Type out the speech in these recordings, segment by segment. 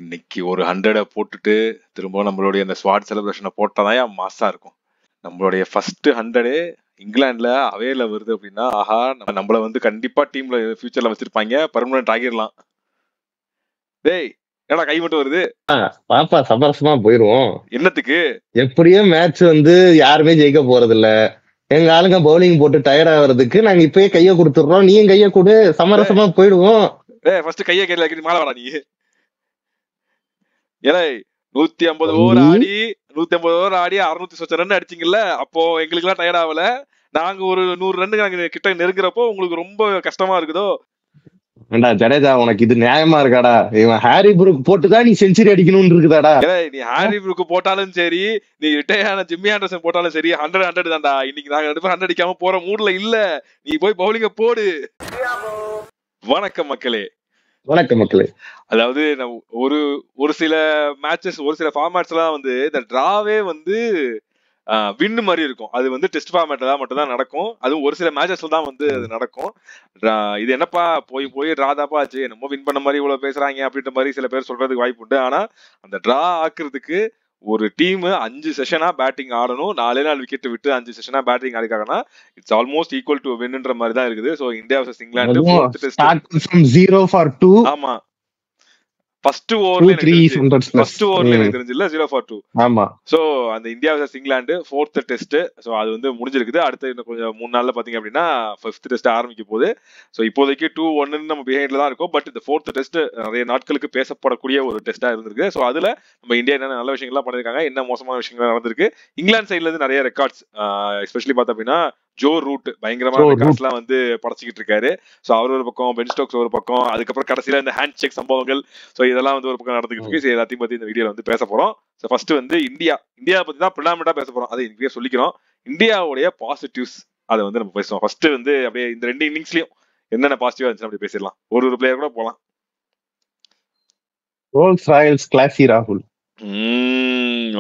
இன்னைக்கு ஒரு 100 போட்டுட்டு திரும்ப நம்மளுடைய அந்த ஸ்வாட் செலிப்ரேஷனை போட்டாதான் மாசா இருக்கும். நம்மளுடைய ஃபர்ஸ்ட் 100 இங்கிலாந்துல அவேல வருது அப்படின்னா ஆஹா நம்மள வந்து கண்டிப்பா டீம்ல ஃபியூச்சர்ல வச்சிருப்பாங்க, பர்மனன்ட் ஆகிடலாம். டேய் என்னடா கை மட்டும் வருது? பாப்பா சமரசமா போயிருவோம். என்னத்துக்கு? எப்படியும் மேட்ச் வந்து யாருமே ஜெயிக்க போறது இல்ல. எங்க ஆளுங்க பவுலிங் போட்டு டயர்ட் ஆகுறதுக்கு நாங்க இப்பயே கைய கொடுத்துடுறோம், நீயும் கைய கொடு, சமரசமா போயிடுவோம். ஃபர்ஸ்ட் கைய கையில வைக்கிட்டு மேல வாடா நீ. ஏன்னா 150 ஓவர் ஆடி 600 சொச்ச ரன் அடிச்சிங்கல்ல, அப்போ எங்களுக்கு எல்லாம் டயர்ட் ஆகல. நாங்க ஒரு 100 ரன் நாங்க கிட்ட நெருங்குறப்போ உங்களுக்கு ரொம்ப கஷ்டமா இருக்குதோ? ஜடேஜா உனக்கு இது நியாயமா இருக்காடா? இவன் ஹாரி புரூக் போட்டுதான் நீ செஞ்சுரி அடிக்கணும்னு இருக்குதாடா? நீ ஹாரி புரூக் போட்டாலும் சரி, நீ ரிட்டையர் ஜிம்மி ஆண்டர்சன் போட்டாலும் சரி, 100 தான்டா. இன்னைக்கு நாங்க 100 அடிக்காம போற மூட்ல இல்ல. நீ போய் பவுலிங்க போடு. வணக்கம் மக்களே. வணக்கம் மக்களே. அதாவது ஒரு சில மேட்சஸ், ஒரு சில ஃபார்மேட்ஸ் எல்லாம் வந்து இந்த டிராவே வந்து வின்னு மாதிரி இருக்கும். அது வந்து டெஸ்ட் ஃபார்மேட்ல தான் மட்டும் தான் நடக்கும். அதுவும் ஒரு சில மேட்சஸ்ல தான் வந்து அது நடக்கும். இது என்னப்பா போய் டிரா தாப்பா ஆச்சு, என்னமோ வின் பண்ண மாதிரி இவ்வளவு பேசுறாங்க அப்படின்ற மாதிரி சில பேர் சொல்றதுக்கு வாய்ப்பு உண்டு. ஆனா அந்த டிரா ஆக்குறதுக்கு ஒரு டீம் 5 செஷனா பேட்டிங் ஆடணும், 4 விக்கெட் விட்டு 5 செஷனா பேட்டிங் ஆடிக்காங்கன்னா இட்ஸ் ஆல்மோஸ்ட் ஈக்குவல் டு வின்ன்ற மாதிரி தான் இருக்குது. So India versus England fourth test. ஆமா, ஃபர்ஸ்ட் ஓவர்ல எனக்கு தெரிஞ்சு 0-2. ஆமா. சோ அந்த India versus England fourth test. So அது வந்து முடிஞ்சிருக்குது. அடுத்து இன்னும் கொஞ்சம் 3 நாள்ல பாத்தீங்க அப்படின்னா ஃபிஃப்த் டெஸ்ட் ஆரம்பிக்க போகுது. சோ இப்போதைக்கு 2-1 நம்ம பிஹைண்ட்ல தான் இருக்கோம். பட் இந்த ஃபோர்த் டெஸ்ட் நிறைய நாட்களுக்கு பேசப்படக்கூடிய ஒரு டெஸ்டா இருந்திருக்கு. சோ அதுல நம்ம இந்தியா என்ன நல்ல விஷயங்கள்லாம் பண்ணிருக்காங்க, என்ன மோசமான விஷயங்கள் நடந்திருக்கு. இங்கிலாந்து சைட்ல இருந்து நிறைய ரெக்கார்ட்ஸ், எஸ்பெஷலி பார்த்தோம் அப்படின்னா ஜோ ரூட் பயங்கரமான ரெக்கார்ட்ஸ் எல்லாம் வந்து படைச்சிக்கிட்டு இருக்காரு. சோ அவர் ஒரு பக்கம், பென் ஸ்டோக்ஸ் ஒரு பக்கம், அதுக்கப்புறம் கடைசியில இந்த ஹேண்ட் செக் சம்பவங்கள், சோ இதெல்லாம் வந்து ஒரு பக்கம் நடந்துகிட்டு இருக்கு. எல்லாத்தையும் பத்தி இந்த வீடியோல வந்து பேச போறோம். சோ ஃபர்ஸ்ட் வந்து இந்தியா பத்தி தான் ப்ரிடாமினண்டா பேச போறோம். அதை இங்கே சொல்லிக்கிறோம். இந்தியாவுடைய பாசிட்டிவ்ஸ் அதை வந்து நம்ம பேசுவோம். ஃபர்ஸ்ட் வந்து அப்படியே இந்த 2 இன்னிங்ஸ்லயும் என்னென்ன பாசிட்டிவா இருந்துச்சு அப்படி பேசிடலாம். ஒரு பிளேயர் கூட போலாம். ரோல்ஸ் ராயல்ஸ் கிளாசி ராகுல்.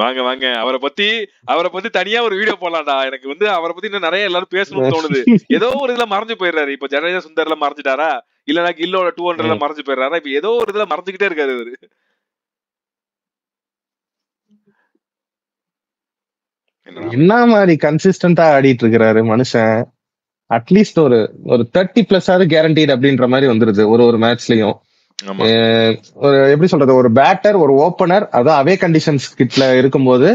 வாங்க அவரை பத்தி தனியா ஒரு வீடியோ போடலாம்டா. எனக்கு வந்து அவரை பத்தி இன்னும் நிறைய எல்லாரும் பேசணும்னு தோணுது. ஏதோ ஒரு இதுல மறைஞ்சு போயிடுறாரு. இப்ப ஜடேஜா சுந்தர்ல மறைஞ்சிட்டாரா, இல்லனா கில்லோட 200ல மறைஞ்சு போயிடுறாரா, இப்ப ஏதோ ஒரு இதுல மறைஞ்சுக்கிட்டே இருக்காரு அவரு. என்ன மாதிரி கன்சிஸ்டன்டா ஆடிட்டு இருக்கிறாரு மனுஷன். அட்லீஸ்ட் ஒரு 30+ ஆவது கேரண்டீட் அப்படின்ற மாதிரி வந்துருது ஒரு மேட்ச்லயும். ஒரு எப்படி சொல்றது, ஒரு பேட்டர், ஒரு ஓப்பனர், அதான் அவே கண்டிஷன்ஸ் கிட்ல இருக்கும்போது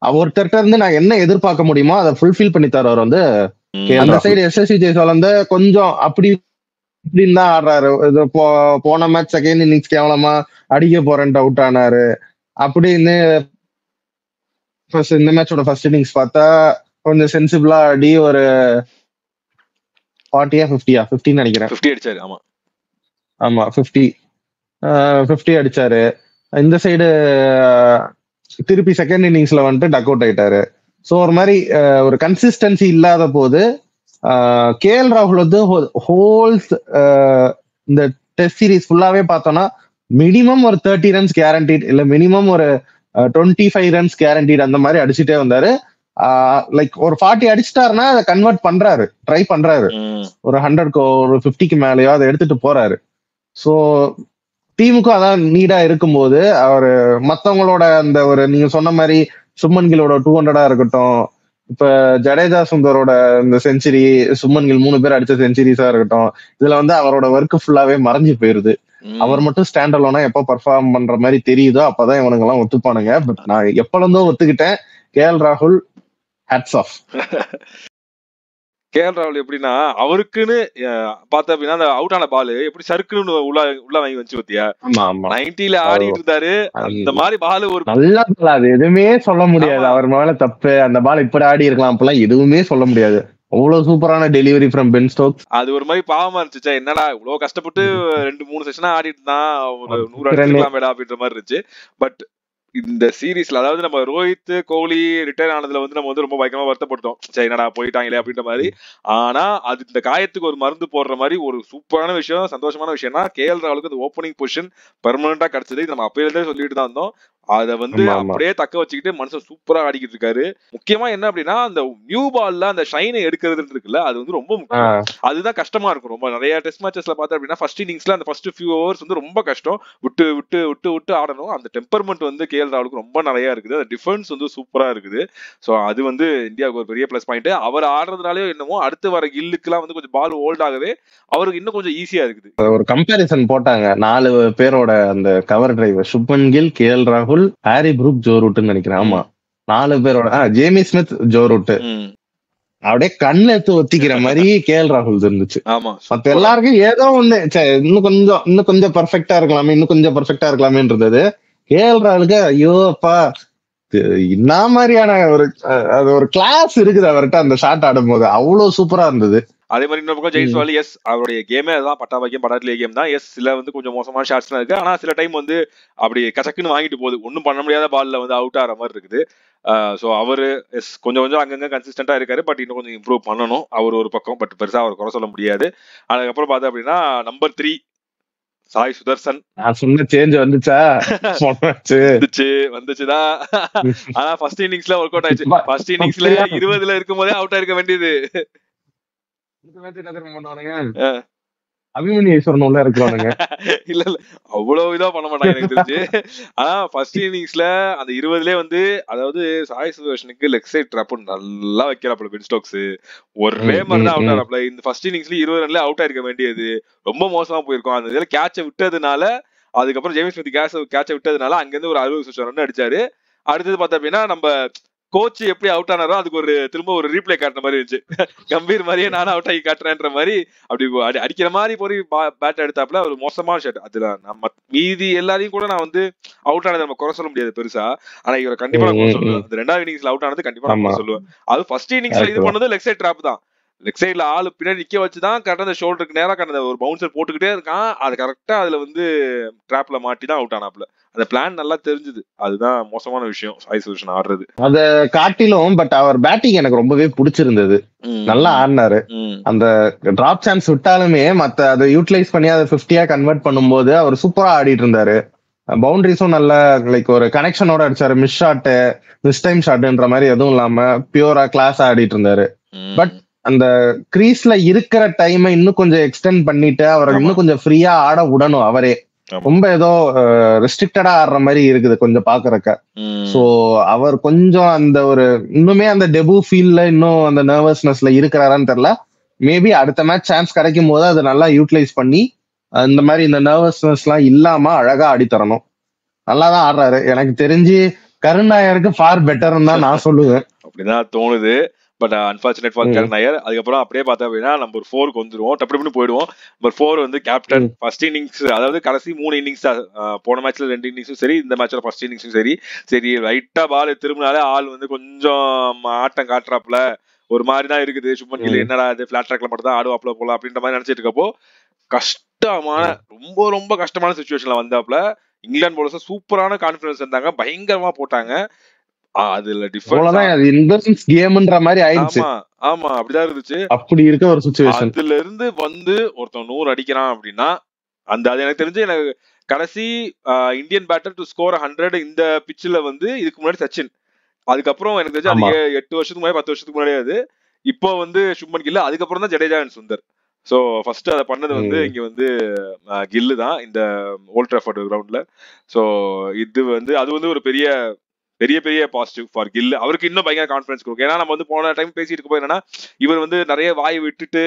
ஒருத்தர்கிட்ட இருந்து நான் என்ன எதிர்பார்க்க முடியுமோ அதை ஃபுல்ஃபில் பண்ணி தரவர் வந்து அந்த சைடு எஸ்எஸ்சி ஜெய்ஸ்வால் வந்து கொஞ்சம் அப்படி இப்படின்னு தான் ஆடுறாரு. போன மேட்ச் செகண்ட் இன்னிங்ஸ் கேவலமா அடிக்க போறேன்ட்டு அவுட் ஆனாரு. அப்படின்னு இந்த மேட்சோட ஃபர்ஸ்ட் இன்னிங்ஸ் பார்த்தா கொஞ்சம் சென்சிபிளா ஆடி ஒரு 50 நினைக்கிறேன் 50 அடிச்சாரு. ஆமா 50 அடிச்சாரு. இந்த சைடு திருப்பி செகண்ட் இன்னிங்ஸ்ல வந்துட்டு டக் அவுட் ஆயிட்டாரு. ஸோ ஒரு மாதிரி ஒரு கன்சிஸ்டன்சி இல்லாத போது கேஎல் ராகுல் வந்து ஹோல்ஸ் இந்த டெஸ்ட் சீரீஸ் ஃபுல்லாவே பார்த்தோம்னா மினிமம் ஒரு 30 ரன்ஸ் கேரண்டீட், இல்ல மினிமம் ஒரு 25 ரன்ஸ் கேரண்டீட் அந்த மாதிரி அடிச்சுட்டே வந்தாரு. லைக் ஒரு 40 அடிச்சிட்டாருன்னா அதை கன்வெர்ட் பண்றாரு, ட்ரை பண்றாரு. ஒரு 100 ஒரு 50க்கு மேலேயோ அதை எடுத்துட்டு போறாரு. ஸோ டீமுக்கும் அதான் நீடா இருக்கும்போது அவரு மத்தவங்களோட அந்த ஒரு நீங்க சொன்ன மாதிரி சுப்மன் கில்லோட 200 இருக்கட்டும், இப்ப ஜடேஜா சுந்தரோட இந்த செஞ்சுரி, சுப்மன் கில் 3 பேர் அடிச்ச செஞ்சுரிஸா இருக்கட்டும், இதுல வந்து அவரோட ஒர்க் ஃபுல்லாவே மறைஞ்சு போயிருது. அவர் மட்டும் ஸ்டாண்ட் அலோனா எப்ப பர்ஃபார்ம் பண்ற மாதிரி தெரியுதோ அப்பதான் இவனுங்க எல்லாம் ஒத்துப்பானுங்க. பட் நான் எப்பொழுதோ ஒத்துக்கிட்டேன், கேஎல் ராகுல் ஹேட்ஸ் ஆஃப். கேஎல் ராகுல் எப்படின்னா அவருக்குன்னு பார்த்தா அப்படின்னா அந்த அவுட் ஆன பால் எப்படி சறுக்குன்னு உள்ள வாங்கி வச்சு பத்தியா 90ல ஆடிட்டு இருந்தாரு. அந்த மாதிரி பால் ஒரு நல்லா அது எதுவுமே சொல்ல முடியாது. அவர் மேல தப்பு, அந்த பால் இப்படி ஆடி இருக்கலாம் அப்பெல்லாம் எதுவுமே சொல்ல முடியாது. அவ்வளவு சூப்பரான டெலிவரி ஃப்ரம் பென் ஸ்டோக்ஸ். அது ஒரு மாதிரி பாவமா இருந்துச்சு. என்னடா இவ்வளவு கஷ்டப்பட்டு 2-3 செஷனா ஆடிட்டு தான் ஒரு 100 அடிக்கலாம் வேடா அப்படின்ற மாதிரி இருந்துச்சு. பட் இந்த சீரீஸ்ல அதாவது நம்ம ரோஹித் கோலி ரிட்டையர் ஆனதுல வந்து நம்ம வந்து ரொம்ப பயங்கரமா வருத்தப்பட்டோம், சரி என்னடா போயிட்டாங்களே அப்படின்ற மாதிரி. ஆனா அது இந்த காயத்துக்கு ஒரு மருந்து போடுற மாதிரி ஒரு சூப்பரான விஷயம், சந்தோஷமான விஷயம்னா கேஎல் ராகுலுக்கு அந்த ஓப்பனிங் பொசிஷன் பெர்மனண்டா கிடைச்சது. நம்ம அப்பையில இருந்தே சொல்லிட்டு தான் இருந்தோம். அதை வந்து அப்படியே தக்க வச்சுக்கிட்டு மனுஷன் சூப்பரா ஆடிக்கிட்டு இருக்காரு. முக்கியமா என்ன அப்படின்னா அந்த நியூ பால்ல அந்த ஷைனை எடுக்கிறது இருக்குல்ல, அது வந்து ரொம்ப முக்கியம். அதுதான் கஷ்டமா இருக்கும். ரொம்ப நிறைய டெஸ்ட் மேட்சஸ்ல பார்த்தா அப்படின்னா ஃபர்ஸ்ட் இன்னிங்ஸ்ல அந்த ஃபர்ஸ்ட் ஃபியூ ஹவர்ஸ் வந்து ரொம்ப கஷ்டம். விட்டு விட்டு விட்டு விட்டு ஆடணும். அந்த டெம்பர்மெண்ட் வந்து கேஎல் ராகுலுக்கு ரொம்ப நிறைய இருக்குது. அந்த டிஃபென்ஸ் வந்து சூப்பரா இருக்குது. ஸோ அது வந்து இந்தியாவுக்கு ஒரு பெரிய பிளஸ் பாயிண்ட். அவர் ஆடுறதுனாலே என்னமோ அடுத்து வர கில்லுக்குலாம் வந்து கொஞ்சம் பால் ஹோல்ட் ஆகவே அவருக்கு இன்னும் கொஞ்சம் ஈஸியா இருக்குது. ஒரு கம்பேரிசன் போட்டாங்க 4 பேரோட அந்த cover driver, Shubman Gill, K L ராகுல், ஹாரி ப்ரூக், ஜோ ரூட்னு நினைக்கிறேன். ஆமா 4 பேரோட ஜேமி ஸ்மித், ஜோ ரூட் அப்படியே கண்ணு எடுத்து ஒத்திக்கிற மாதிரி கேஎல் ராகுல் இருந்துச்சு. மத்த எல்லாருக்கும் ஏதோ ஒண்ணு இன்னும் கொஞ்சம் பர்ஃபெக்டா இருக்கலாமே, இன்னும் கொஞ்சம் பர்ஃபெக்டா இருக்கலாமே இருந்தது. கேஎல் ராகுலுக்கு ஐயோ அப்பா என்ன மாதிரியான ஒரு கிளாஸ் இருக்குது அவர்கிட்ட. அந்த ஷாட் ஆடும் போது அவ்வளவு சூப்பரா இருந்தது. அதே மாதிரி இன்னொரு பக்கம் ஜெய்ஸ்வால், எஸ் அவருடைய கேமே அதுதான், பட்டாபாக்கியம் படாட்லிய கேம் தான். எஸ் சில வந்து கொஞ்சம் மோசமான ஷாட்ஸ்லாம் இருக்கு. ஆனா சில டைம் வந்து அப்படி கச்சக்குன்னு வாங்கிட்டு போகுது, ஒன்னும் பண்ண முடியாத பால்ல வந்து அவுட் ஆகிற மாதிரி இருக்குது. ஸோ அவரு எஸ் கொஞ்சம் கொஞ்சம் அங்கங்க கன்சிஸ்டன்டா இருக்காரு. பட் இன்னும் கொஞ்சம் இம்ப்ரூவ் பண்ணணும் அவர் ஒரு பக்கம். பட் பெருசா அவர் குறை சொல்ல முடியாது. அதுக்கப்புறம் பார்த்தா அப்படின்னா நம்பர் 3 சாய் சுதர்சன். நான் சொன்ன சேஞ்ச் வந்துச்சா? வந்துச்சுதான். ஆனா ஃபர்ஸ்ட் இன்னிங்ஸ்ல ஒர்க் அவுட் ஆயிடுச்சு. ஃபர்ஸ்ட் இன்னிங்ஸ்ல 20ல இருக்கும் போதே அவுட் ஆயிருக்க வேண்டியது. அபிமன்யேஸ்வரன் உள்ள இருக்கிறானுங்க. இல்ல இல்ல அவ்வளவு இதா பண்ண மாட்டாங்க எனக்கு தெரிஞ்சு. ஆனா ஃபர்ஸ்ட் இன்னிங்ஸ்ல அந்த 20லயே வந்து அதாவது சாய் சுதர்ஷனுக்கு லெக் சைட் ட்ராப் நல்லா வைக்கிறாப்ல பென் ஸ்டோக்ஸ். ஒரே மாதிரி தான் அவுட் ஆறாப்ல. இந்த ஃபர்ஸ்ட் இன்னிங்ஸ்ல 20 ரன்ல அவுட் ஆயிருக்க வேண்டியது ரொம்ப மோசமா போயிருக்கும். அந்த இதுல கேட்ச விட்டதுனால, அதுக்கப்புறம் ஜேம்ஸ் ஸ்மித் கேட்ச விட்டதுனால அங்கிருந்து ஒரு 60 ரன் அடிச்சாரு. அடுத்தது பார்த்தா அப்படின்னா நம்ம கோச் எப்படி அவுட் ஆனாரோ அதுக்கு ஒரு திரும்ப ஒரு ரீப்ளே காட்டுற மாதிரி இருந்துச்சு. கம்பீர் மாதிரியே நானும் அவுட் ஆகி காட்டுறேன்ற மாதிரி அப்படி அடிக்கிற மாதிரி போய் பேட் எடுத்தாப்புல ஒரு மோசமான ஷாட். அதுல நம்ம மீதி எல்லாரையும் கூட நான் வந்து அவுட் ஆனது நம்ம குறை சொல்ல முடியாது பெருசா. ஆனா இவரை கண்டிப்பா நான் குறை சொல்லுவேன். அந்த 2வது இன்னிங்ஸ்ல அவுட் ஆனது கண்டிப்பா நான் குறை சொல்லுவேன். அது ஃபர்ஸ்ட் இன்னிங்ஸ்ல இது பண்ணது லெக் சைட் டிராப் தான். லெக் சைட்ல ஆளு பின்னாடி நிக்க வச்சுதான் கரெக்டா அந்த ஷோல்டருக்கு நேரா கரெக்டா ஒரு பவுன்சர் போட்டுக்கிட்டே இருக்கான். அது கரெக்டா அதுல வந்து டிராப்ல மாட்டி தான் அவுட் ஆனாப்ல. அந்த பிளான் நல்லா தெரிஞ்சது. அதுதான் மோசமான விஷயம் சாய் சுதர்ஷன் ஆடுறது. அத காட்டிலும் பட் அவர் பேட்டிங் எனக்கு ரொம்பவே பிடிச்சிருந்தது. நல்லா ஆடினாரு. அந்த டிராப் சான்ஸ் விட்டாலுமே மத்த அதை யூட்டிலைஸ் பண்ணி அதை 50-ஆ கன்வெர்ட் பண்ணும்போது அவர் சூப்பரா ஆடிட்டு இருந்தாரு. பவுண்டரிஸும் நல்ல லைக் ஒரு கனெக்ஷனோட அடிச்சாரு. மிஸ் ஷாட், மிஸ் டைம் ஷாட்ன்ற மாதிரி எதுவும் இல்லாம பியூரா கிளாஸ் ஆடிட்டு இருந்தாரு. பட் அந்த கிரீஸ்ல இருக்கிற டைமை இன்னும் கொஞ்சம் எக்ஸ்டெண்ட் பண்ணிட்டு அவரை இன்னும் கொஞ்சம் ஃப்ரீயா ஆட விடணும். அவரே ரொம்ப ஏதோ ரெஸ்ட்ரிக்டடா ஆடுற மாதிரி இருக்குது கொஞ்சம் பாக்குறக்க. சோ அவர் கொஞ்சம் அந்த ஒரு இன்னுமே அந்த டெபு ஃபீல்ல இன்னும் அந்த நர்வஸ்னஸ்ல இருக்கிறாரான்னு தெரியல. மேபி அடுத்த மேட்ச் சான்ஸ் கிடைக்கும் போது அதை நல்லா யூட்டிலைஸ் பண்ணி இந்த மாதிரி இந்த நர்வஸ்னஸ் எல்லாம் இல்லாம அழகா ஆடி தரணும். நல்லாதான் ஆடுறாரு. எனக்கு தெரிஞ்சு கருண் நாயருக்கு ஃபார் பெட்டர்ன்னு தான் நான் சொல்லுவேன். அப்படிதான் தோணுது. பட் அன்பார்ச்சுனேட் ஃபார் கருண் நாயர். அதுக்கப்புறம் அப்படியே பார்த்தா அப்படின்னா நம்பர் 4க்கு வந்துருவோம். டப்புனு போயிடுவோம். நம்பர் 4 வந்து கேப்டன். ஃபர்ஸ்ட் இன்னிங்ஸ் அதாவது கடைசி 3 இன்னிங்ஸ் போன மேட்ச்ல 2 இன்னிங்ஸும் சரி, இந்த மேட்ச்ல ஃபர்ஸ்ட் இன்னிங்ஸும் சரி லைட்டா பால் திரும்பினாலே ஆள் வந்து கொஞ்சம் ஆட்டம் காட்டுறாப்ல ஒரு மாதிரி தான் இருக்குது. சுப்மன் கில் என்னடா இது பிளாட் ட்ராக்ல மட்டும் தான் ஆடுவாப்ல போல அப்படின்ற மாதிரி நினைச்சிட்டு இருக்கப்போ கஷ்டமான ரொம்ப ரொம்ப கஷ்டமான சிச்சுவேஷன்ல வந்தாப்ல. இங்கிலாந்து போலர்ஸ் சூப்பரான கான்ஃபிடன்ஸ் இருந்தாங்க, பயங்கரமா போட்டாங்க. அதுல டிஃபரன்ஸ் கேம்ன்ற மாதிரி ஆயிடுச்சு. ஆமா அப்படிதான் இருந்துச்சு. அப்படி இருக்க ஒரு சிச்சுவேஷன். அதுல இருந்து வந்து ஒருத்தன் 100 அடிக்கிறான் அப்படின்னா அந்த அது எனக்கு தெரிஞ்சு எனக்கு கடைசி இந்தியன் பேட்டர் டு ஸ்கோர் 100 இந்த பிட்ச்ல வந்து இதுக்கு முன்னாடி சச்சின். அதுக்கப்புறம் எனக்கு தெரிஞ்சு அது 8 வருஷத்துக்கு முன்னாடி 10 வருஷத்துக்கு முன்னாடி அது. இப்போ வந்து சுப்மன் கில், அதுக்கப்புறம் தான் Jadeja and Sundar. So first அதை பண்ணது வந்து இங்க வந்து கில்லு தான் இந்த ஓல்ட் ட்ராஃபோர்ட் கிரவுண்ட்ல. சோ இது வந்து அது வந்து ஒரு பெரிய பெரிய பெரிய பாசிட்டிவ் ஃபார் கில். அவருக்கு இன்னும் பயங்கர கான்ஃபிடன்ஸ் கொடுக்கும். ஏன்னா நம்ம வந்து போன டைம் பேசிட்டு இருக்கப்போ என்னன்னா இவர் வந்து நிறைய வாய் விட்டுட்டு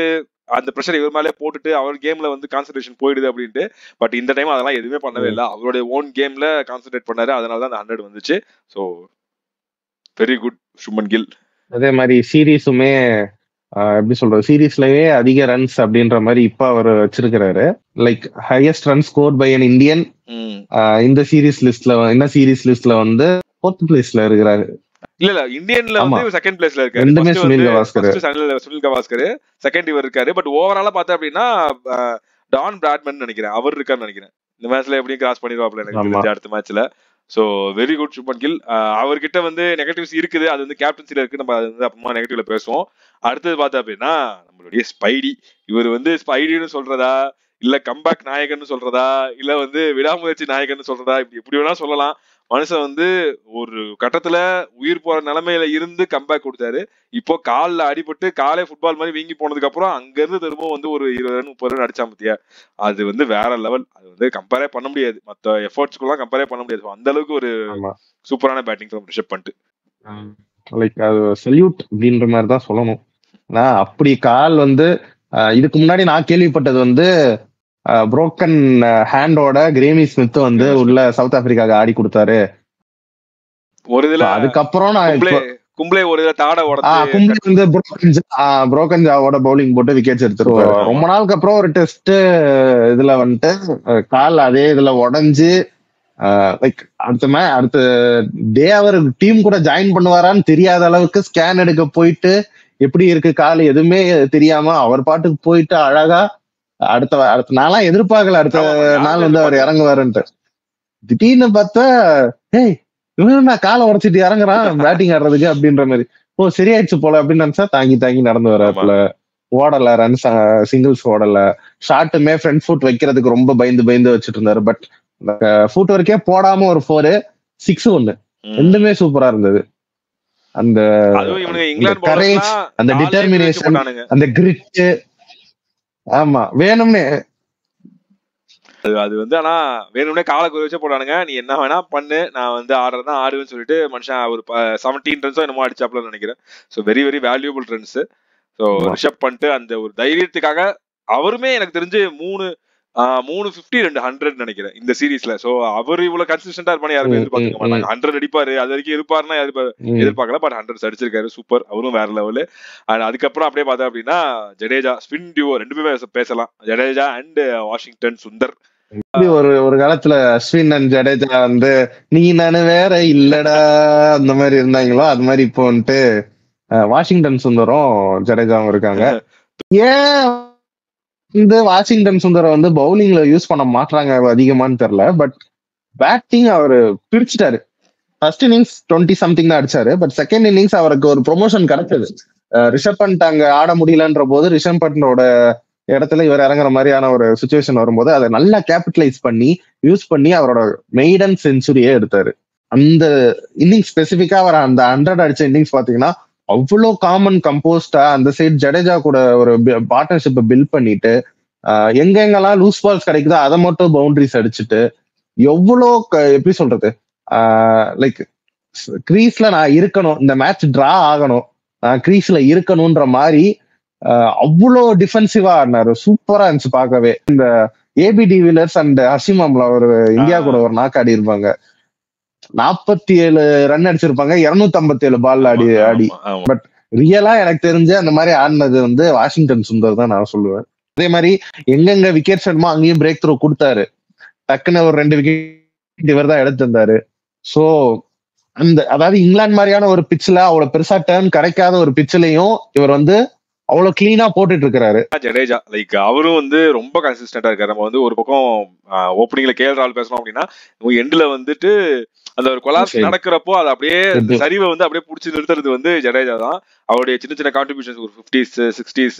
அந்த ப்ரெஷர் இவர் மேலே போட்டுட்டு அவர் கேம்ல வந்து கான்சன்ட்ரேஷன் போயிடுது அப்படின்ட்டு. பட் இந்த டைம் அதெல்லாம் எதுவுமே பண்ணவே இல்லை. அவருடைய ஓன் கேம்ல கான்சன்ட்ரேட் பண்ணாரு. அதனால தான் அந்த 100 வந்துச்சு. So very good Shubman Gill. அதே மாதிரி சீரீஸுமே எப்படி சொல்றது, சீரீஸ்லயே அதிக ரன்ஸ் அப்படின்ற மாதிரி இப்ப அவர் வச்சிருக்கிறாரு. Like highest run score by an Indian இந்த சீரீஸ் லிஸ்ட்ல வந்து 4th பிளேஸ்ல இருக்கிறாரு. இல்ல இந்தியன்ல வந்து செகண்ட் பிளேஸ்ல இருக்காரு. சுனில் கவாஸ்கர் செகண்ட் இவர் இருக்காரு. பட் ஓவராலா பார்த்தா அப்படின்னா டான் பிராட்மன் நினைக்கிறேன் அவர் இருக்காருன்னு நினைக்கிறேன். இந்த மேட்ச்ல எப்படியும் கிராஸ் பண்ணிடுவாப்ல எனக்கு தெரிஞ்ச அடுத்த மேட்ச்ல. So very good Shubman Gill. அவர்கிட்ட வந்து நெகட்டிவ்ஸ் இருக்குது, அது வந்து கேப்டன்சில இருக்கு. நம்ம அது வந்து அப்புறமா நெகட்டிவ்ல பேசுவோம். அடுத்தது பார்த்தா அப்படின்னா நம்மளுடைய ஸ்பைடி. இவர் வந்து ஸ்பைடின்னு சொல்றதா இல்ல கம்பேக் நாயகன் சொல்றதா இல்ல வந்து விடாமுயற்சி நாயகன் சொல்றதா இப்படி எப்படி வேணா சொல்லலாம். மனுஷன் வந்து ஒரு கட்டத்துல உயிர் போற நிலைமையில இருந்து கம்பேக் கொடுத்தாரு. இப்போ கால்ல அடிபட்டு காலே ஃபுட்பால் மாதிரி வீங்கி போனதுக்கு அப்புறம் அங்க இருந்து திரும்ப வந்து ஒரு 20 ரன் 30 ரன் அடிச்சா பத்தியா, அது வந்து வேற லெவல். அது வந்து கம்பேரே பண்ண முடியாது, மத்த எஃபர்ட்ஸ்க்குலாம் கம்பேரே பண்ண முடியாது. So, அந்த அளவுக்கு ஒரு ஆமா. சூப்பரான batting from Rishabh Pant. Like அது சல்யூட் அப்படின்ற மாதிரி தான் சொல்லணும். நான் அப்படி கால் வந்து இதுக்கு முன்னாடி நான் கேள்விப்பட்டது வந்து புரோக்கன் ஹேண்டோட கிரேமி ஸ்மித் வந்து உள்ள சவுத் ஆப்பிரிக்காவுக்கு ஆடி கொடுத்தாரு. ஒரு இதுல அதுக்கப்புறம் நான் கும்ப்ளே ஒரு இதுல தாட கும்ப்ளே வந்து புரோக்கன் ஜாவோட பவுலிங் போட்டு விக்கெட்ஸ் எடுத்துருவாரு. ரொம்ப நாளுக்கு அப்புறம் ஒரு டெஸ்ட் இதுல வந்துட்டு கால் அதே இதுல உடஞ்சு லைக் அடுத்த டே அவர் டீம் கூட ஜாயின் பண்ணுவாரான்னு தெரியாத அளவுக்கு ஸ்கேன் எடுக்க போயிட்டு எப்படி இருக்கு கால் எதுவுமே தெரியாம அவர் பாட்டுக்கு போயிட்டு அழகா அடுத்த நாளா எதிர்பார்க்கல அடுத்த நாள் வந்து அவர் இறங்குவாருன்ட்டு. திடீர்னு பார்த்தா ஏய் இவன் நான் காலை உடைச்சிட்டு இறங்குறான் பேட்டிங் ஆடுறதுக்கு அப்படின்ற மாதிரி, ஓ சரியாயிடுச்சு போல அப்படின்னு நினைச்சா தாங்கி நடந்து வர்றாப்புல. ஓடல ரன்ஸ், சிங்கிள்ஸ் ஓடல, ஷாட்டுமே ஃப்ரண்ட் ஃபுட் வைக்கிறதுக்கு ரொம்ப பயந்து வச்சுட்டு இருந்தாரு. பட் ஃபுட் ஒர்க்கே போடாம ஒரு 4 6 1 ரெண்டுமே சூப்பரா இருந்தது. அந்த கரேஜ், அந்த டிட்டர்மினேஷன், அந்த கிரிட், ஆமா வேணும்னே அது வந்து ஆனா வேணும்னே காலை குறி வச்சே போடானுங்க. நீ என்ன வேணா பண்ணு, நான் வந்து ஆடுறதா ஆடுவேன்னு சொல்லிட்டு மனுஷன் ஒரு 17 ரன்ஸோ என்னமோ அடிச்சாப்ல நினைக்கிறேன். So very very valuable runs. So Rishabh Pant அந்த ஒரு தைரியத்துக்காக அவருமே எனக்கு தெரிஞ்சு 350 200 நினைக்கிறேன் இந்த சீரீஸ்ல. சோ அவர் இவ்வளவு கன்சிஸ்டன்டா இருப்பானு யாருமே எதிர்பார்க்க மாட்டாங்க. 100 அடிப்பாரு அது வரைக்கும் இருப்பாருன்னா எதிர்பார்க்கல. பட் 100 அடிச்சிருக்காரு, சூப்பர், அவரும் வேற லெவலு. அண்ட் அதுக்கப்புறம் அப்படியே பார்த்தா அப்படின்னா ஜடேஜா ஸ்பின் டியூவோ ரெண்டுமே பேசலாம், ஜடேஜா அண்ட் வாஷிங்டன் சுந்தர். ஒரு காலத்துல அஸ்வின் அண்ட் ஜடேஜா வந்து நீ நானு வேற இல்லடா அந்த மாதிரி இருந்தாங்களோ அது மாதிரி இப்போ வந்துட்டு வாஷிங்டன் சுந்தரும் ஜடேஜாவும் இருக்காங்க. ஏன் இந்த வாஷிங்டன் சுந்தரம் வந்து பவுலிங்ல யூஸ் பண்ண மாட்டாங்க அதிகமானு தெரியல. பட் பேட்டிங் அவரு பிரிச்சுட்டாரு. ஃபர்ஸ்ட் இன்னிங்ஸ் 20 சம்திங் தான் அடிச்சாரு. பட் செகண்ட் இன்னிங்ஸ் அவருக்கு ஒரு ப்ரொமோஷன் கிடைச்சது. ரிஷப் பண்ட் அங்க ஆட முடியலன்ற போது ரிஷப் பண்டோட இடத்துல இவர் இறங்குற மாதிரியான ஒரு சுச்சுவேஷன் வரும்போது அதை நல்லா கேபிட்டலைஸ் பண்ணி யூஸ் பண்ணி அவரோட மெய்டன் செஞ்சுரியே எடுத்தாரு. அந்த இன்னிங்ஸ் ஸ்பெசிபிக்கா அவர் அந்த 100 அடிச்ச இன்னிங்ஸ் பாத்தீங்கன்னா அவ்வளோ காமன் கம்போஸ்டா அந்த சைடு ஜடேஜா கூட ஒரு பார்ட்னர்ஷிப்பை பில்ட் பண்ணிட்டு எங்கெங்கெல்லாம் லூஸ் பால்ஸ் கிடைக்குதோ அதை மட்டும் பவுண்டரிஸ் அடிச்சுட்டு எவ்வளோ எப்படி சொல்றது லைக் கிரீஸ்ல நான் இருக்கணும், இந்த மேட்ச் டிரா ஆகணும், நான் கிரீஸ்ல இருக்கணும்ன்ற மாதிரி அவ்வளோ டிஃபென்சிவா ஆடினாரு. சூப்பரா இருந்துச்சு பார்க்கவே. இந்த AB de Villiers and Hashim amla ஒரு இந்தியா கூட ஒரு நாக்கு ஆடி இருப்பாங்க, 47 ரன் அடிச்சிருப்பாங்க 257 பால் ஆடி. பட் ரியலா எனக்கு தெரிஞ்ச அந்த மாதிரி ஆடினது வந்து வாஷிங்டன் சுந்தர் தான் நான் சொல்லுவேன். அதே மாதிரி எங்கெங்க விக்கெட் வேணுமோ அங்கேயும் பிரேக் த்ரூ கொடுத்தாரு. டக்குன்னு ஒரு 2 விக்கெட் இவர் தான் எடுத்திருந்தாரு. சோ அந்த அதாவது இங்கிலாந்து மாதிரியான ஒரு பிட்ச்ல அவ்வளவு பெருசா டர்ன் கிடைக்காத ஒரு பிட்ச்லயும் இவர் வந்து அவ்வளவு கிளீனா போட்டுட்டு இருக்காரு. ஜடேஜா லைக் அவரும் வந்து ரொம்ப கன்சிஸ்டன்டா இருக்காரு. நம்ம வந்து ஒரு பக்கம் ஓப்பனிங்ல கேஎல் பேசணும் அப்படின்னா எண்ட்ல வந்துட்டு அந்த ஒரு கொலாப்ஸ் நடக்கிறப்போ அது அப்படியே சரிவை வந்து அப்படியே பிடிச்சி நிறுத்துறது வந்து ஜடேஜா தான். அவருடைய சின்ன சின்ன கான்ட்ரிபியூஷன்ஸ் ஒரு 50s 60s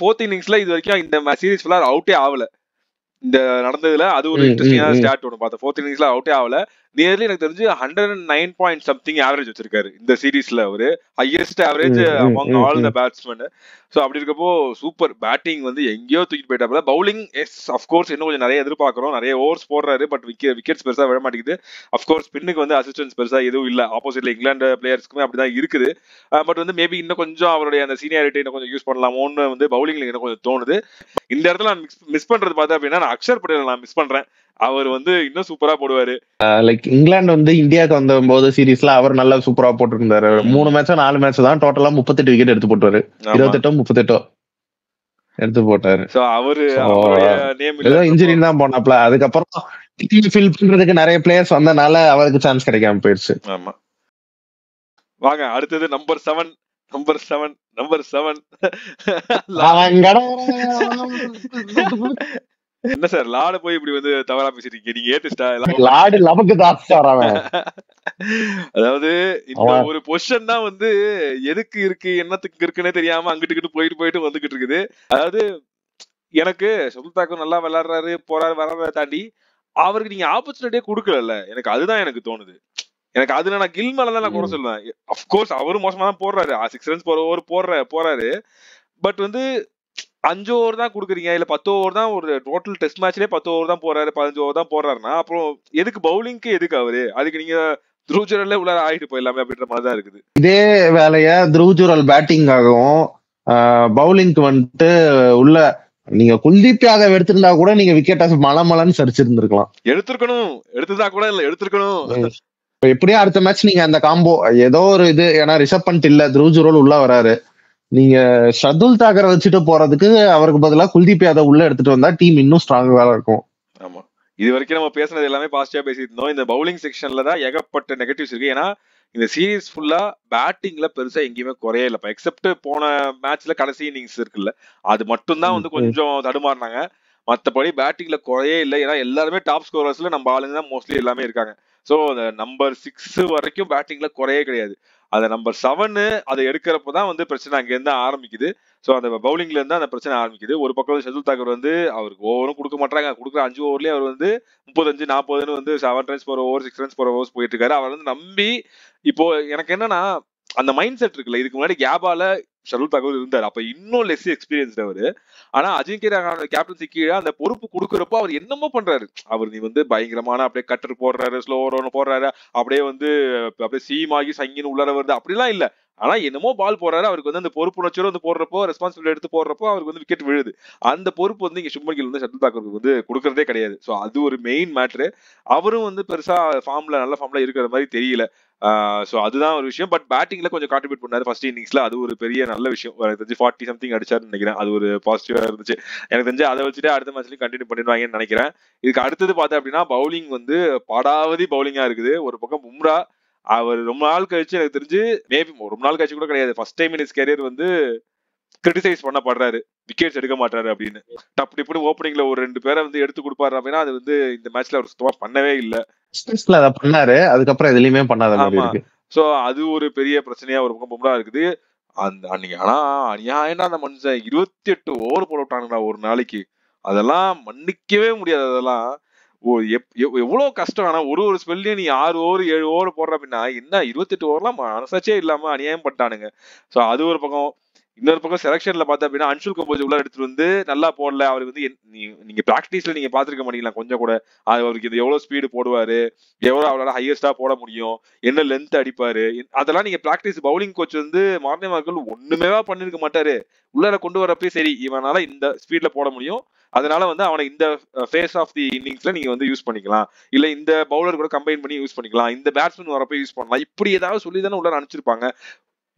4th இன்னிங்ஸ்ல இது வரைக்கும் இந்த சீரீஸ் ஃபுல்லா அவுட்டே ஆகல. இந்த நடந்ததுல அது ஒரு இன்ட்ரெஸ்டிங்கான ஸ்டாட் ஒன்று பார்த்தேன். 4th இன்னிங்ஸ்ல அவுட்டே ஆகல. நியர்லி எனக்கு தெரிஞ்சு 109 பாயிண்ட் சம்திங் ஆவரேஜ் வச்சிருக்காரு இந்த சீரீஸ்ல. அவரு highest average among all the batsman. So அப்படி இருக்கப்போ சூப்பர் பேட்டிங் வந்து எங்கேயோ தூக்கிட்டு போயிட்டாப்ல. பவுலிங் எஸ் அஃப்கோர்ஸ் இன்னும் கொஞ்சம் நிறைய எதிர்பார்க்கிறோம், நிறைய ஓவர்ஸ் போடுறாரு. பட் விக்கெட்ஸ் பெருசா விட மாட்டேங்குது. அஃப்கோர்ஸ் ஸ்பின்னுக்கு வந்து அசிஸ்டன்ஸ் பெருசா எதுவும் இல்லை. ஆப்போசிட்ல இங்கிலாந்து பிளேயர்ஸ்க்குமே அப்படிதான் இருக்குது. பட் வந்து மேபி இன்னும் கொஞ்சம் அவருடைய அந்த சீனியாரிட்டி இன்னும் கொஞ்சம் யூஸ் பண்ணலாமோன்னு வந்து பவுலிங்ல இன்னும் கொஞ்சம் தோணுது. இந்த இடத்துல நான் மிஸ் பண்றது பார்த்தா அப்படின்னா நான் அக்ஷர் பட்டேல் நான் மிஸ் பண்றேன். அவர் வந்து இன்னும் சூப்பரா போடுவாரு. லைக் இங்கிலாந்து வந்து இந்தியாவுக்கு வந்த போது சீரீஸ்ல அவர் நல்லா சூப்பரா போட்டுருந்தாரு. 3 மேட்சோ 4 மேட்ச் தான் டோட்டலா 38 விக்கெட் எடுத்து போட்டாரு. 28 எடுத்து போட்டாரு. ஏதோ இன்ஜுரி தான் போனாப்ல. அதுக்கப்புறம் ஃபில் பண்றதுக்கு நிறைய பிளேயர்ஸ் வந்தனால அவருக்கு சான்ஸ் கிடைக்காம போயிடுச்சு. ஆமா, வாங்க அடுத்தது நம்பர் 7 என்ன சார் லாட போய் இப்படி வந்து தவறா பேசிட்டீங்க நீங்க? ஏத்துஸ்டா லாடு நமக்கு தாஸ்டாராவே. அதாவது இந்த ஒரு பொசிஷன் தான் வந்து எதுக்கு இருக்கு என்னத்துக்கு இருக்குன்னே தெரியாம அங்கிட்டு போயிட்டு வந்துகிட்டு இருக்குது. அதாவது எனக்கு சுல்தாக்கும் நல்லா விளையாடுறாரு போறாரு வர்றதை தாண்டி அவருக்கு நீங்க ஆப்பர்ச்சுனிட்டியே கொடுக்கல. எனக்கு அதுதான் எனக்கு தோணுது. எனக்கு அதுல நான் கில் மேலதான் நான் குறை சொல்லுவேன். அப்கோர்ஸ் அவரும் மோசமா தான் போடுறாரு, 6 ரன்ஸ் போறாரு. பட் வந்து 5 ஓவர் தான் கொடுக்குறீங்க, இல்ல 10 ஓவர் தான், ஒரு டோட்டல் டெஸ்ட் மேட்ச்லயே 10 ஓவர் தான் போறாரு, 15 ஓவர் தான் போடுறாருன்னா அப்புறம் எதுக்கு பவுலிங்க்கு எதுக்கு அவரு? அதுக்கு நீங்க த்ரூ ஜுரல்ல உள்ளார ஆகிட்டு போயிடலாமே அப்படின்ற மாதிரி தான் இருக்குது. இதே வேலைய த்ரூ ஜுரல் பேட்டிங்காகவும் பவுலிங்க்கு வந்துட்டு உள்ள நீங்க குல்தீப் யாதவ் எடுத்திருந்தா கூட நீங்க விக்கெட் மலமலன்னு சரிச்சிருந்திருக்கலாம். எடுத்துதான் கூட இல்ல எடுத்திருக்கணும். எப்படியும் அடுத்த மேட்ச் நீங்க அந்த காம்போ ஏதோ ஒரு இது, ஏன்னா ரிஷப் பண்ட் இல்ல, த்ரூ ஜுரல் உள்ள வராரு, நீங்க ஷர்துல் தாக்கரை வச்சுட்டு போறதுக்கு அவருக்கு பதிலாக குல்தீப் யாதவ் உள்ள எடுத்துட்டு வந்தா டீம் இன்னும் ஸ்ட்ராங்கா இருக்கும். ஆமா, இது வரைக்கும் நம்ம பேசுனது எல்லாமே பாசிட்டிவா பேசிட்டு இருந்தோம். இந்த பவுலிங் செக்ஷன்ல தான் ஏகப்பட்ட நெகட்டிவ்ஸ் இருக்கு. ஏன்னா இந்த சீரீஸ் ஃபுல்லா பேட்டிங்ல பெருசா எங்கேயுமே குறையே இல்லப்பா, எக்ஸப்ட் போன மேட்ச்ல கடைசி இன்னிங்ஸ் இருக்குல்ல, அது மட்டும் தான் வந்து கொஞ்சம் தடுமாறினாங்க. மற்றபடி பேட்டிங்ல குறையே இல்லை. ஏன்னா எல்லாருமே டாப் ஸ்கோரர்ஸ்ல நம்ம ஆளுங்க தான் மோஸ்ட்லி எல்லாமே இருக்காங்க. ஸோ அந்த நம்பர் 6 வரைக்கும் பேட்டிங்ல குறையே கிடையாது. அந்த நம்பர் 7 அதை எடுக்கிறப்பதான் வந்து பிரச்சனை அங்கேருந்து ஆரம்பிக்குது. ஸோ அந்த பவுலிங்ல இருந்து அந்த பிரச்சனை ஆரம்பிக்குது. ஒரு பக்கம் ஷர்துல் தாக்கர் வந்து அவருக்கு ஓவரும் கொடுக்க மாட்டாங்க, கொடுக்குற 5 ஓவர்லயே அவர் வந்து 35-40 வந்து 7 runs per over 6 runs per over போயிட்டு இருக்காரு. அவர் வந்து நம்பி இப்போ எனக்கு என்னன்னா அந்த மைண்ட் செட் இருக்குல்ல, இதுக்கு முன்னாடி கேபால ஷர்துல் தாக்கூர் இருந்தாரு, அப்ப இன்னும் லெஸ் எக்ஸ்பீரியன்ஸ்ட் அவரு. ஆனா அஜிங்கிய ரஹானோட கேப்டன்சி கீழே அந்த பொறுப்பு கொடுக்குறப்போ அவர் என்னமோ பண்றாரு. அவர் நீ வந்து பயங்கரமான அப்படியே கட்டர் போடுறாரு, ஸ்லோ ஓவர் போடுறாரு, அப்படியே வந்து அப்படியே சீமாகி சங்கின்னு உள்ளார வருது, அப்படிலாம் இல்ல. ஆனா என்னமோ பால் போடுறாரு. அவருக்கு வந்து அந்த பொறுப்புணர்ச்சியோட வந்து போடுறப்போ, ரெஸ்பான்சிபிலிட்டி எடுத்து போடுறப்போ அவருக்கு வந்து விக்கெட் விழுது. அந்த பொறுப்பு வந்து இங்க சுப்மன் கில் வந்து ஷர்துல் தாக்கூருக்கு வந்து கொடுக்கறதே கிடையாது. ஸோ அது ஒரு மெயின் மேட்ரு. அவரும் வந்து பெருசா நல்ல ஃபார்ம்ல இருக்கிற மாதிரி தெரியல. ஸோ அதுதான் ஒரு விஷயம். பட் பேட்டிங்ல கொஞ்சம் கான்ட்ரிபியூட் பண்ணாரு ஃபர்ஸ்ட் இன்னிங்ஸ்ல, அது ஒரு பெரிய நல்ல விஷயம். எனக்கு தெரிஞ்சு 40 சம்திங் அடிச்சாருன்னு நினைக்கிறேன். அது ஒரு பாசிட்டிவா இருந்துச்சு. எனக்கு தெரிஞ்சு அதை வச்சுட்டு அடுத்த மேட்ச்லயும் கண்டினியூ பண்ணிடுவாங்கன்னு நினைக்கிறேன். இதுக்கு அடுத்தது பார்த்தா அப்படின்னா பவுலிங் வந்து பாடாவதி பவுலிங்கா இருக்குது. ஒரு பக்கம் பும்ரா, அவர் ரொம்ப நாள் கழிச்சு, எனக்கு தெரிஞ்சு மேபி ரொம்ப நாள் கழிச்சு கூட கிடையாது, first time in his career வந்து கிரிட்டிசைஸ் பண்ணப்படுறாரு, விக்கெட்ஸ் எடுக்க மாட்டாரு அப்படின்னு. டப் டிப்னு ஓப்பனிங்ல ஒரு 2 பேரை வந்து எடுத்து கொடுப்பாரு அப்படின்னா அது வந்து இந்த மேட்ச்ல அவர் சுத்தமா பண்ணவே இல்லை. அதை பண்ணாரு, அதுக்கப்புறம் எதுலயுமே பண்ணாத மாதிரி இருக்கு. சோ அது ஒரு பெரிய பிரச்சனையா ஒரு பக்கம் பும்ரா இருக்குது. அந்த அன்னைக்கு ஆனா அநியாயம்னா அந்த மனுஷன் 28 ஓவர் போட விட்டானுங்களா ஒரு நாளைக்கு, அதெல்லாம் மன்னிக்கவே முடியாது. அதெல்லாம் எவ்வளவு கஷ்டம். ஆனா ஒரு ஸ்பெல்லையும் நீ 6 ஓவர் 7 ஓவர் போடுற அப்படின்னா என்ன 28 ஓவர்லாம் மனசாச்சே இல்லாம அநியாயம் பண்ணிட்டானுங்க. சோ அது ஒரு பக்கம். இன்னொரு பக்கம் செலக்ஷன்ல பார்த்தா அப்படின்னா அன்சுல் கம்போஜ் உள்ள எடுத்துட்டு வந்து நல்லா போடல. அவருக்கு வந்து நீங்க பிராக்டிஸ்ல நீங்க பாத்துருக்க மாட்டீங்களா கொஞ்சம் கூட, அவருக்கு இது எவ்வளவு ஸ்பீடு போடுவாரு, எவ்வளவு அவரால் ஹையஸ்டா போட முடியும், என்ன லென்த் அடிப்பாரு, அதெல்லாம் நீங்க பிராக்டிஸ் பவுலிங் கோச் வந்து மார்னே மார்க்கல் ஒண்ணுமே பண்ணிருக்க மாட்டாரு. உள்ளார கொண்டு வரப்பே சரி இவனால இந்த ஸ்பீட்ல போட முடியும், அதனால வந்து அவனை இந்த ஃபேஸ் ஆஃப் தி இன்னிங்ஸ்ல நீங்க வந்து யூஸ் பண்ணிக்கலாம், இல்ல இந்த பவுலர் கூட கம்பைன் பண்ணி யூஸ் பண்ணிக்கலாம், இந்த பேட்ஸ்மேன் வரப்ப யூஸ் பண்ணலாம், இப்படி ஏதாவது சொல்லி தானே உள்ளார அனுப்பிச்சிருப்பாங்க.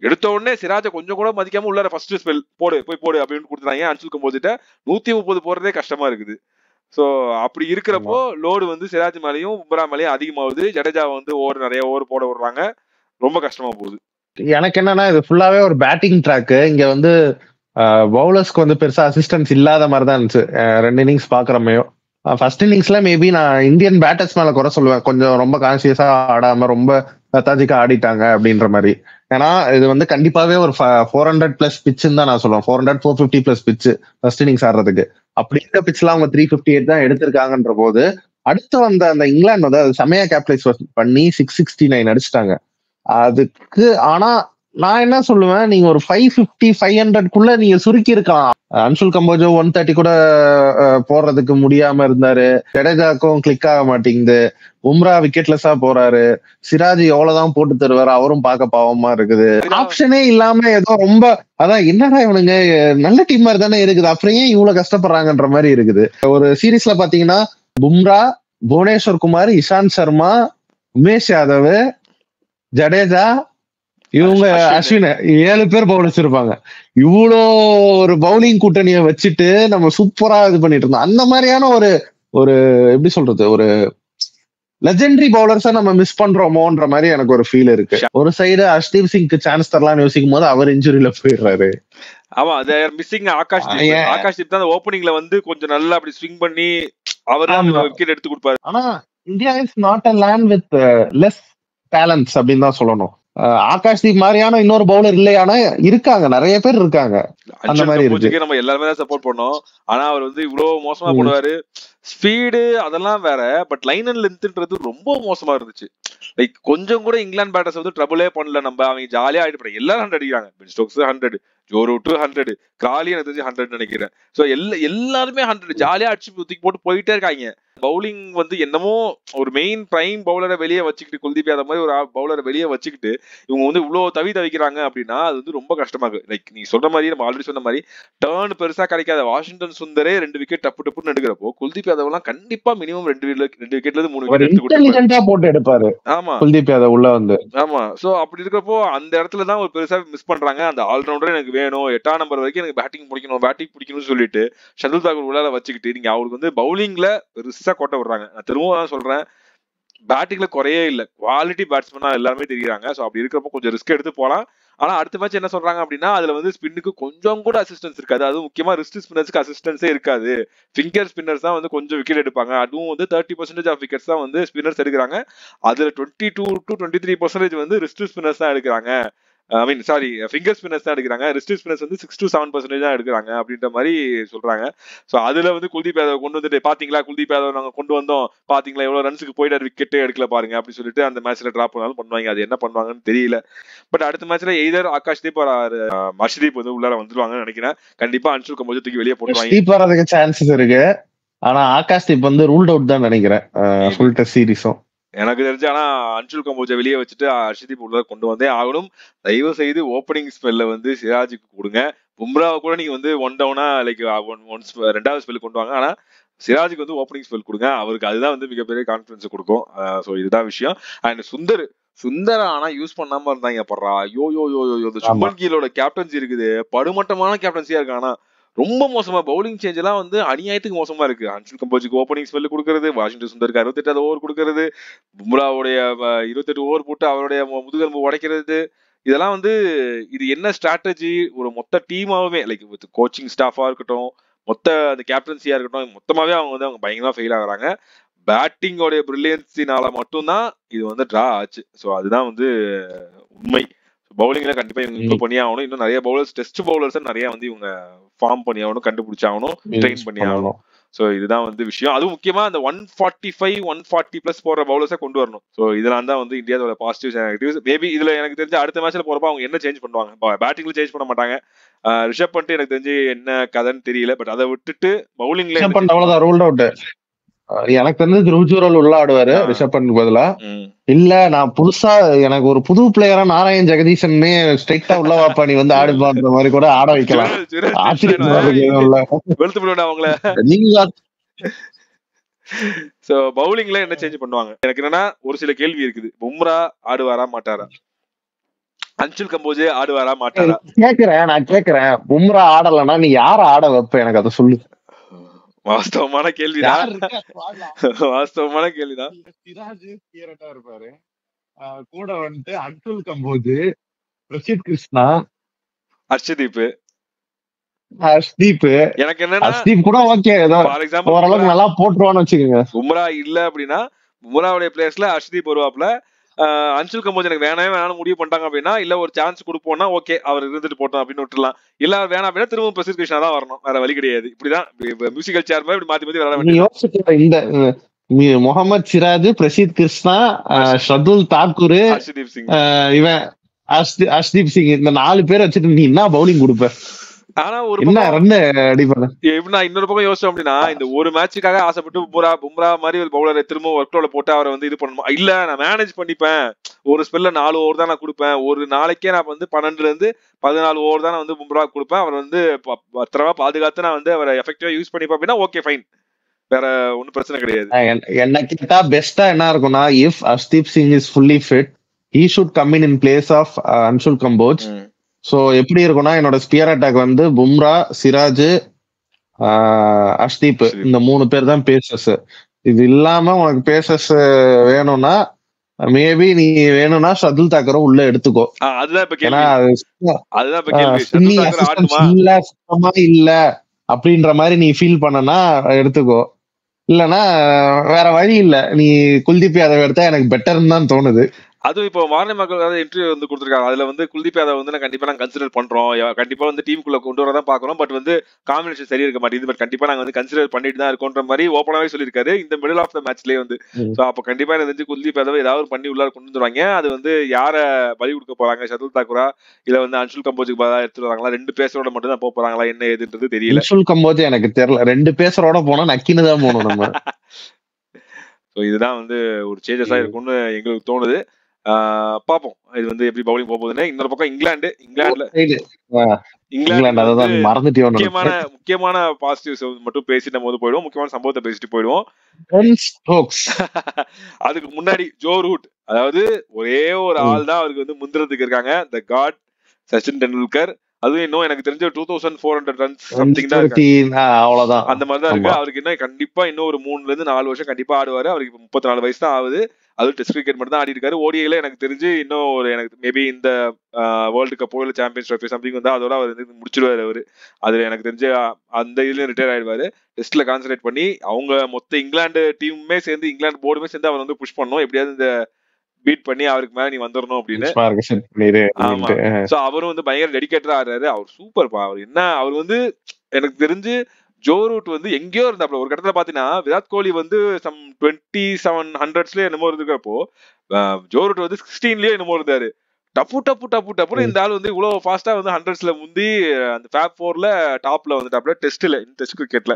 எடுத்த உடனே சிராஜ கொஞ்சம் கூட மதிக்காம உள்ளார ஃபர்ஸ்ட் ஸ்பெல் போடு அப்படின்னு கொடுத்துட்டாங்க. அன்சுல் கம்போஜிட்ட 130 போடுறதே கஷ்டமா இருக்குது. சோ அப்படி இருக்கிறப்போ லோடு வந்து சிராஜ் மேலேயும் பும்ரா மேலேயும் அதிகமாகுது. ஜடேஜா வந்து நிறைய ஓவர் போட விடுறாங்க, ரொம்ப கஷ்டமா போகுது. எனக்கு என்னன்னா இது ஃபுல்லாவே ஒரு பேட்டிங் ட்ராக். இங்க வந்து பவுலர்ஸ்க்கு வந்து பெருசா அசிஸ்டன்ஸ் இல்லாத மாதிரி தான் இருந்துச்சு 2 இன்னிங்ஸ் பாக்குறமையோ. ஃபர்ஸ்ட் இன்னிங்ஸ்ல மேபி நான் இந்தியன் பேட்டர்ஸ் மேல குறை சொல்லுவேன், கொஞ்சம் ரொம்ப கான்சியஸா ஆடாம ரொம்ப லத்தாஜிக்கா ஆடிட்டாங்க அப்படின்ற மாதிரி. ஏன்னா இது வந்து கண்டிப்பாவே ஒரு 400+ பிச்சுன்னு தான் நான் சொல்லுவேன். 450+ பிச்சு ஃபர்ஸ்ட் இன்னிங்ஸ் ஆடுறதுக்கு. அப்படி இருக்க பிச்லாம் அவங்க 358 தான் எடுத்திருக்காங்கன்ற போது அடுத்து வந்த அந்த இங்கிலாந்து வந்து அது செமையா கேபிடலைஸ் பண்ணி 669 அடிச்சுட்டாங்க. அதுக்கு ஆனா நான் என்ன சொல்லுவேன், நீங்க ஒரு 550 500 நீங்க சுருக்கி இருக்கலாம். அன்சுல் கம்போஜோ 130 கூட போடுறதுக்கு முடியாம இருந்தாரு, ஜடேஜாக்கும் கிளிக் ஆக மாட்டேங்குது, பும்ரா விக்கெட்லெஸ்ஸா போறாரு, சிராஜ் எவ்வளவுதான் போட்டு தருவாரு, அவரும் பார்க்க பாவமா இருக்குது. ஆப்ஷனே இல்லாம ஏதோ ரொம்ப அதான் என்னடா இவனுங்க நல்ல டீம் மாதிரி தானே இருக்குது, அப்புறம் ஏன் இவ்வளவு கஷ்டப்படுறாங்கன்ற மாதிரி இருக்குது. ஒரு சீரீஸ்ல பாத்தீங்கன்னா பும்ரா, புவனேஸ்வர் குமார், இஷாந்த் சர்மா, உமேஷ் யாதவ், ஜடேஜா, இவங்க அஸ்வின் 7 பேர் பவுலர்ஸ் இருப்பாங்க. இவ்வளோ ஒரு பவுலிங் கூட்டணியை வச்சுட்டு நம்ம சூப்பரா இது பண்ணிட்டு இருந்தோம். அந்த மாதிரியான ஒரு எப்படி சொல்றது, ஒரு லெஜெண்டரி பவுலர்ஸா நம்ம மிஸ் பண்றோமோன்ற மாதிரி எனக்கு ஒரு ஃபீல் இருக்கு. ஒரு சைடு அஷ்தீப் சிங்க்கு சான்ஸ் தரலாம்னு யோசிக்கும் போது அவர் இன்ஜுரியில போயிடுறாரு. ஆமா, அது மிஸ்ஸிங் ஆகாஷ்தீப் தான் ஓப்பனிங்ல வந்து கொஞ்சம் நல்லா அப்படி ஸ்விங் பண்ணி அவர் விக்கெட் எடுத்து கொடுப்பாரு. ஆனா India is not a land with less talents அப்படின்னு தான் சொல்லணும். ஆகாஷ்தீப் மாதிரியான இன்னொரு பவுலர் இல்லையானா இருக்காங்க, நிறைய பேர் இருக்காங்க. அந்த மாதிரி இருக்கு. நம்ம எல்லாருமே தான் சப்போர்ட் பண்ணோம். ஆனா அவர் வந்து இவ்வளவு மோசமா போடுவாரு. ஸ்பீடு அதெல்லாம் வேற, பட் லைன் அண்ட் லென்த்ன்றது ரொம்ப மோசமா இருந்துச்சு. லைக் கொஞ்சம் கூட இங்கிலாந்து பேட்டர்ஸ் வந்து ட்ரபிளே பண்ணல. நம்ம அவங்க ஜாலியா ஆயிட்டு எல்லாரும் 100 அடிக்கிறாங்க. Ben Stokes 100, Joe Root 100, Crawley எனக்கு தெரிஞ்சு 100 நினைக்கிறேன். ஸோ எல்லாருமே 100 ஜாலியா அடிச்சு தூக்கி போட்டு போயிட்டே இருக்காங்க. பவுலிங் வந்து என்னமோ ஒரு மெயின் பிரைம் பவுலரை வெளியே வச்சுக்கிட்டு, குல்தீப் யாதவ் மாதிரி ஒரு பவுலரை வெளியே வச்சுக்கிட்டு இவங்க வந்து இவ்வளவு தவிக்கிறாங்க அப்படின்னா அது வந்து ரொம்ப கஷ்டமா இருக்கு. லைக் நீ சொல்ற மாதிரி, நம்ம ஆல்ரெடி சொன்ன மாதிரி டர்ன் பெருசா கிடைக்காத வாஷிங்டன் சுந்தரே 2 விக்கெட் டப்புன்னு எடுக்கிறப்போ, குல்தீப் யாதவ் எல்லாம் கண்டிப்பா மினிமம் 2 விக்கெட்ல இருந்து 3 விக்கெட் இன்டெலிஜென்ட்டா போட்டு எடுப்பாரு. ஆமா, குல்தீப் யாதவ் உள்ள வந்து. ஆமா. சோ அப்படி இருக்கிறப்போ அந்த இடத்துல தான் ஒரு பெருசா மிஸ் பண்றாங்க. அந்த ஆல்ரவுண்டர் எனக்கு வேணும், 8ஆம் நம்பர் வரைக்கும் எனக்கு பேட்டிங் பிடிக்கணும்னு சொல்லிட்டு ஷர்துல் தாக்கூர் உள்ளால வச்சுக்கிட்டு நீங்க அவருக்கு வந்து பவுலிங்ல பெருசா கோட்டை விடுறாங்க. நான் திரும்பவும் சொல்றேன், பேட்டிங்ல குறையே இல்ல, குவாலிட்டி பேட்ஸ்மேனா எல்லாருமே தெரியுறாங்க. சோ அப்படி இருக்கிறப்போ கொஞ்சம் ரிஸ்க் எடுத்து போலாம். ஆனா அடுத்த மேட்ச் என்ன சொல்றாங்க அப்படின்னா, அதுல வந்து ஸ்பின்னுக்கு கொஞ்சம் கூட அசிஸ்டன்ஸ் இருக்காது. அதுவும் முக்கியமா ரிஸ்ட் ஸ்பின்னர்ஸ்க்கு அசிஸ்டன்ஸே இருக்காது. ஃபிங்கர் ஸ்பின்னர்ஸ் தான் வந்து கொஞ்சம் விக்கெட் எடுப்பாங்க. அதுவும் வந்து 30% ஆஃப் விக்கெட்ஸ் தான் வந்து ஸ்பின்னர்ஸ் எடுக்கிறாங்க. அதுல 22 to 23% வந்து ரிஸ்ட் ஸ்பின்னர்ஸ் தான் எடுக்கிறாங்க. ஐ மீன் சாரி, ஃபிங்கர் ஸ்பின்னர்ஸ் தான் எடுக்கிறாங்க. ரிஸ்ட் ஸ்பின்னர்ஸ் வந்து 6 to 7% தான் எடுக்கிறாங்க அப்படின்ற மாதிரி சொல்றாங்க. சோ அதுல வந்து குல்தீப் யாதவ் கொண்டு வந்துட்டு, பாத்தீங்களா குல்தீப் யாதவ் நாங்க கொண்டு வந்தோம், பாத்தீங்களா எவ்வளவு ரன்ஸுக்கு போயிட்டு விக்கெட்டே எடுக்கல பாருங்க அப்படின்னு சொல்லிட்டு அந்த மேட்ச்ல டிராப் பண்ணாலும் பண்ணுவாங்க. அது என்ன பண்ணுவாங்கன்னு தெரியல. பட் அடுத்த மேட்ச்ல எய்தர் ஆகாஷ்தீப் அர்ஷதீப் வந்து உள்ளார வந்துருவாங்கன்னு நினைக்கிறேன். கண்டிப்பா அன்சுல் கம்போஜ் தூக்கி வெளியே போட்டுருவாங்க. வரதுக்கு சான்சஸ் இருக்கு. ஆனா ஆகாஷ்தீப் வந்து ரூல்ட் அவுட் தான் நினைக்கிறேன் ஃபுல் டெஸ்ட் சீரிஸும். எனக்கு தெரிஞ்சு. ஆனா அன்சுல் கம்போஜை வெளியே வச்சுட்டு ஹர்ஷதீப் உள்ள கொண்டு வந்தே ஆகணும். தயவு செய்து ஓப்பனிங் ஸ்பெல்ல வந்து சிராஜுக்கு கொடுங்க. பும்ராவை கூட நீங்க வந்து 1 டவுனா லைக் 2வது ஸ்பெல் கொண்டு வாங்க. ஆனா சிராஜுக்கு வந்து ஓப்பனிங் ஸ்பெல் கொடுங்க. அவருக்கு அதுதான் வந்து மிகப்பெரிய கான்பிடன்ஸ் கொடுக்கும். சோ இதுதான் விஷயம். அண்ட் சுந்தர் ஆனா யூஸ் பண்ணாம இருந்தாங்க படுறா. இந்த சுமன் கீலோட கேப்டன்சி இருக்குது, படுமட்டமான கேப்டன்சியா இருக்கு. ஆனா ரொம்ப மோசமா பவுலிங் சேஞ்ச் எல்லாம் வந்து அநியாயத்துக்கு மோசமா இருக்கு. அன்சுல் கம்போஜுக்கு ஓப்பனிங் ஸ்பெல் கொடுக்கறது, வாஷிங்டன் சுந்தருக்கு 68வது ஓவர் கொடுக்கறது, பும்ராவுடைய 28 ஓவர் போட்டு அவருடைய முதுகெலும்பு உடைக்கிறது, இதெல்லாம் வந்து இது என்ன ஸ்ட்ராட்டஜி? ஒரு மொத்த டீமாவே லைக் வித் கோச்சிங் ஸ்டாஃபா இருக்கட்டும், மொத்த அந்த கேப்டன்சியா இருக்கட்டும், மொத்தமாவே அவங்க பயங்கரமா ஃபெயில் ஆகுறாங்க. பேட்டிங்கோடைய பிரில்லியன்சினால மட்டும்தான் இது வந்து டிரா ஆச்சு. ஸோ அதுதான் வந்து உண்மை. பவுலிங்ல கண்டிப்பா இவங்க இம்ப்ரூவ் பண்ணி ஆகணும். இன்னும் நிறைய பவுலர்ஸ், டெஸ்ட் பவுலர்ஸ் நிறைய வந்து இவங்க ஃபார்ம் பண்ணி ஆகணும், கண்டுபிடிச்சாகணும், ட்ரெயின் பண்ணி ஆகணும். சோ இதுதான் வந்து விஷயம். அதுவும் முக்கியமா அந்த 145, 140 பிளஸ் போற பவுலர்ஸை கொண்டு வரணும். சோ இதெல்லாம் தான் வந்து இந்தியாவோட பாசிட்டிவ்ஸ் அண்ட் நெகட்டிவ்ஸ். மேபி இதுல எனக்கு தெரிஞ்ச அடுத்த மேட்ச்ல போறப்ப அவங்க என்ன சேஞ்ச் பண்ணுவாங்க? பேட்டிங்ல சேஞ்ச் பண்ண மாட்டாங்க. ரிஷப் பண்ணிட்டு எனக்கு தெரிஞ்சு என்ன கதைன்னு தெரியல. பட் அதை விட்டுட்டு பவுலிங்ல அவ்வளவுதான் ரூல்ட் அவுட். எனக்கு தெரிஞ்சு திருச்சூரல் உள்ள ஆடுவாரு ரிஷப் பண்ட் பதிலா. இல்ல நான் புதுசா எனக்கு ஒரு புது பிளேயரா நாராயண் ஜெகதீசன் ஸ்ட்ரைட்டா உள்ள வாப்பா நீ வந்து ஆடுபான்ற மாதிரி கூட ஆட வைக்கலாம். சோ பவுலிங்ல என்ன சேஞ்ச் பண்ணுவாங்க? எனக்கு என்னன்னா ஒரு சில கேள்வி இருக்குது. பும்ரா ஆடுவாரா மாட்டாரா? அன்சுல் கம்போஜ் ஆடுவாரா மாட்டாரா? நான் கேக்குறேன் பும்ரா ஆடலன்னா நீ யார ஆட வைப்ப? எனக்கு அதை சொல்லு. வாஸ்தவமான கேள்விதான். வாஸ்தவமான கேள்விதான். இருப்பாரு கூட வந்துட்டு அன்சுல் கம்போஜ், பிரசித் கிருஷ்ணா, ஹர்ஷதீப். எனக்கு என்னன்னா ஹர்ஷதீப் கூட ஓகே, ஃபார் எக்ஸாம்பிள் ஓரளவுக்கு நல்லா போட்டுருவான்னு வச்சுக்கோங்க. பும்ரா இல்ல அப்படின்னா பும்ராவுடைய பிளேஸ்ல ஹர்ஷதீப் வருவாப்ல. அன்சுல் கம்போஜ் எனக்கு வேணாம் முடிவு பண்ணிட்டாங்க அப்படின்னா, இல்ல ஒரு சான்ஸ் கொடுப்போம்னா ஓகே அவர் இருந்துட்டு போட்டோம் அப்படின்னு விட்டுலாம். இல்ல வேணாம் அப்படின்னா திரும்ப பிரசித் கிருஷ்ணா தான் வரணும், வேற வழி கிடையாது. இப்படிதான் மியூசிக்கல் சேர் மாதிரி இப்படி மாத்தி வர வேண்டியது. இந்த முகமது சிராஜ், பிரசித் கிருஷ்ணா, ஷர்துல் தாக்கூர், ஹர்ஷதீப் சிங், இவன் ஹர்ஷ்தீப் சிங், இந்த 4 பேரை வச்சுட்டு நீ என்ன பவுலிங் கொடுப்ப? ஆனா ஒரு இன்னொரு பக்கம் யோசிச்சோம் அப்படின்னா, இந்த ஒரு மேட்சுக்காக ஆசைப்பட்டு பும்ரா மாதிரி ஒரு பவுலரை திரும்ப ஒர்க் லோட போட்டு அவரை வந்து இது பண்ணணும். இல்ல நான் மேனேஜ் பண்ணிப்பேன், ஒரு ஸ்பெல்ல 4 ஓவர் தான் நான் கொடுப்பேன், ஒரு நாளைக்கே நான் வந்து 12ல இருந்து 14 ஓவர் தான் நான் வந்து பும்ரா கொடுப்பேன், அவர் வந்து பத்திரமா பாதுகாத்து நான் வந்து அவரை எஃபெக்டிவா யூஸ் பண்ணிப்பேன் அப்படின்னா ஓகே ஃபைன், வேற ஒன்னும் பிரச்சனை கிடையாது. என்ன கேட்டா பெஸ்டா என்ன இருக்கும்னா, if Harshdeep Singh is fully fit, he should come in place of Anshul Kamboj. So எப்படி இருக்கும்னா, என்னோட ஸ்பியர் அட்டாக் வந்து பும்ரா, சிராஜ், ஹர்ஷ்தீப், இந்த 3 பேர் தான் பேசஸ். இது இல்லாம உனக்கு பேசஸ் வேணும்னா மேபி நீ வேணும்னா ஷர்துல் தாக்கூரை உள்ள எடுத்துக்கோ. இல்ல அப்படின்ற மாதிரி நீ ஃபீல் பண்ணனா எடுத்துக்கோ. இல்லனா வேற வழி இல்ல, நீ குல்தீப் யாதவ் எடுத்தா எனக்கு பெட்டர்னு தான் தோணுது. அதுவும் இப்போ வாரணை மக்கள் இன்டர்வியூ வந்து கொடுத்துருக்காங்க. அதுல வந்து குல்தீப் யாதவ் வந்து கண்டிப்பா நாங்க கன்சிடர் பண்றோம், கண்டிப்பா வந்து டீமுக்குள்ள கொண்டு வரதான் பாக்குறோம், பட் வந்து காம்பினேஷன் சரியா இருக்க மாட்டேங்குது, பட் கண்டிப்பா நாங்க வந்து கன்சிடர் பண்ணிட்டு தான் இருக்கோன்ற மாதிரி ஓப்பனாவே சொல்லியிருக்காரு இந்த மிடில் ஆஃப் த மேட்ச்லயே வந்து. சோ அப்ப கண்டிப்பா எனக்கு தெரிஞ்சு குல்தீப் யாதவ் ஏதாவது பண்ணி உள்ளார கொண்டு வந்துருவாங்க. அது வந்து யார பலி கொடுக்க போறாங்க, ஷர்துல் தாக்கூரா இல்ல வந்து அன்சுல் கம்போஜுக்கு பதிலா எடுத்துட்டு வராங்களா, 2 பேசரோட மட்டும் தான் போறாங்களா, என்ன ஏதுன்றது தெரியல. அன்சுல் கம்போஜ் எனக்கு தெரியல, 2 பேசரோட போனா நக்கின்னு தான் போகணும் நம்ம. ஸோ இதுதான் வந்து ஒரு சேஞ்சஸா இருக்கும்னு எங்களுக்கு தோணுது. பாப்போம் இது வந்து எப்படி பவுலிங் போகுதுன்னு. இன்னொரு பக்கம் இங்கிலாந்து முக்கியமான பாசிட்டிவ்ஸ் மட்டும் பேசி நம்ம வந்து போயிடுவோம், முக்கியமான சம்பவத்தை பேசிட்டு போயிடுவோம். அதுக்கு முன்னாடி ஜோ ரூட், அதாவது ஒரே ஒரு ஆள் தான் அவருக்கு வந்து முந்திரத்துக்கு இருக்காங்க, த காட் சச்சின் டெண்டுல்கர். அதுவும் இன்னும் எனக்கு தெரிஞ்ச 2400 ரன்ஸ் சம்திங் தான் அவ்வளவுதான், அந்த மாதிரி தான் இருக்கு. அவருக்கு இன்னும் கண்டிப்பா இன்னும் ஒரு 3 to 4 வருஷம் கண்டிப்பா ஆடுவாரு. அவருக்கு 34 வயசு தான் ஆகுது. அது டெஸ்ட் கிரிக்கெட் மட்டும் தான் ஆடி இருக்காரு. ஓடிஐல எனக்கு தெரிஞ்சு இன்னும் ஒரு எனக்கு மேபி இந்த வேர்ல்டு கப்போ இல்ல சாம்பியன்ஸ் ட்ராஃபி சம்திங் வந்து அதோட அவர் வந்து முடிச்சிருவாரு அவரு. அதுல எனக்கு தெரிஞ்சு அந்த இதுல ரிட்டையர் ஆயிடுவாரு. டெஸ்ட்ல கான்சன்ட்ரேட் பண்ணி அவங்க மொத்த இங்கிலாந்து டீமுமே சேர்ந்து இங்கிலாந்து போர்டுமே சேர்ந்து அவர் வந்து புஷ் பண்ணணும், எப்படியாவது இந்த பீட் பண்ணி அவருக்கு மேல நீ வந்துடணும் அப்படின்னு. அவரும் வந்து பயங்கர டெடிகேட்டடா ஆடுறாரு. அவர் சூப்பர்ப்பா. அவர் என்ன, அவர் வந்து எனக்கு தெரிஞ்சு ஜோ ரூட் வந்து எங்கேயோ இருந்தாப்ல. ஒரு கட்டத்துல பாத்தீங்கன்னா விராட் கோலி வந்து சம் 2700 என்னமோ இருக்கப்போ ஜோ ரூட் வந்து 16 என்னமோ இருந்தாரு. டப்பு இந்த ஆள் வந்து இவ்வளவு ஃபாஸ்டா வந்து 100 முந்தி அந்த ஃபேப் 4 டாப்ல வந்துட்டாப்ல டெஸ்ட்ல, டெஸ்ட் கிரிக்கெட்ல.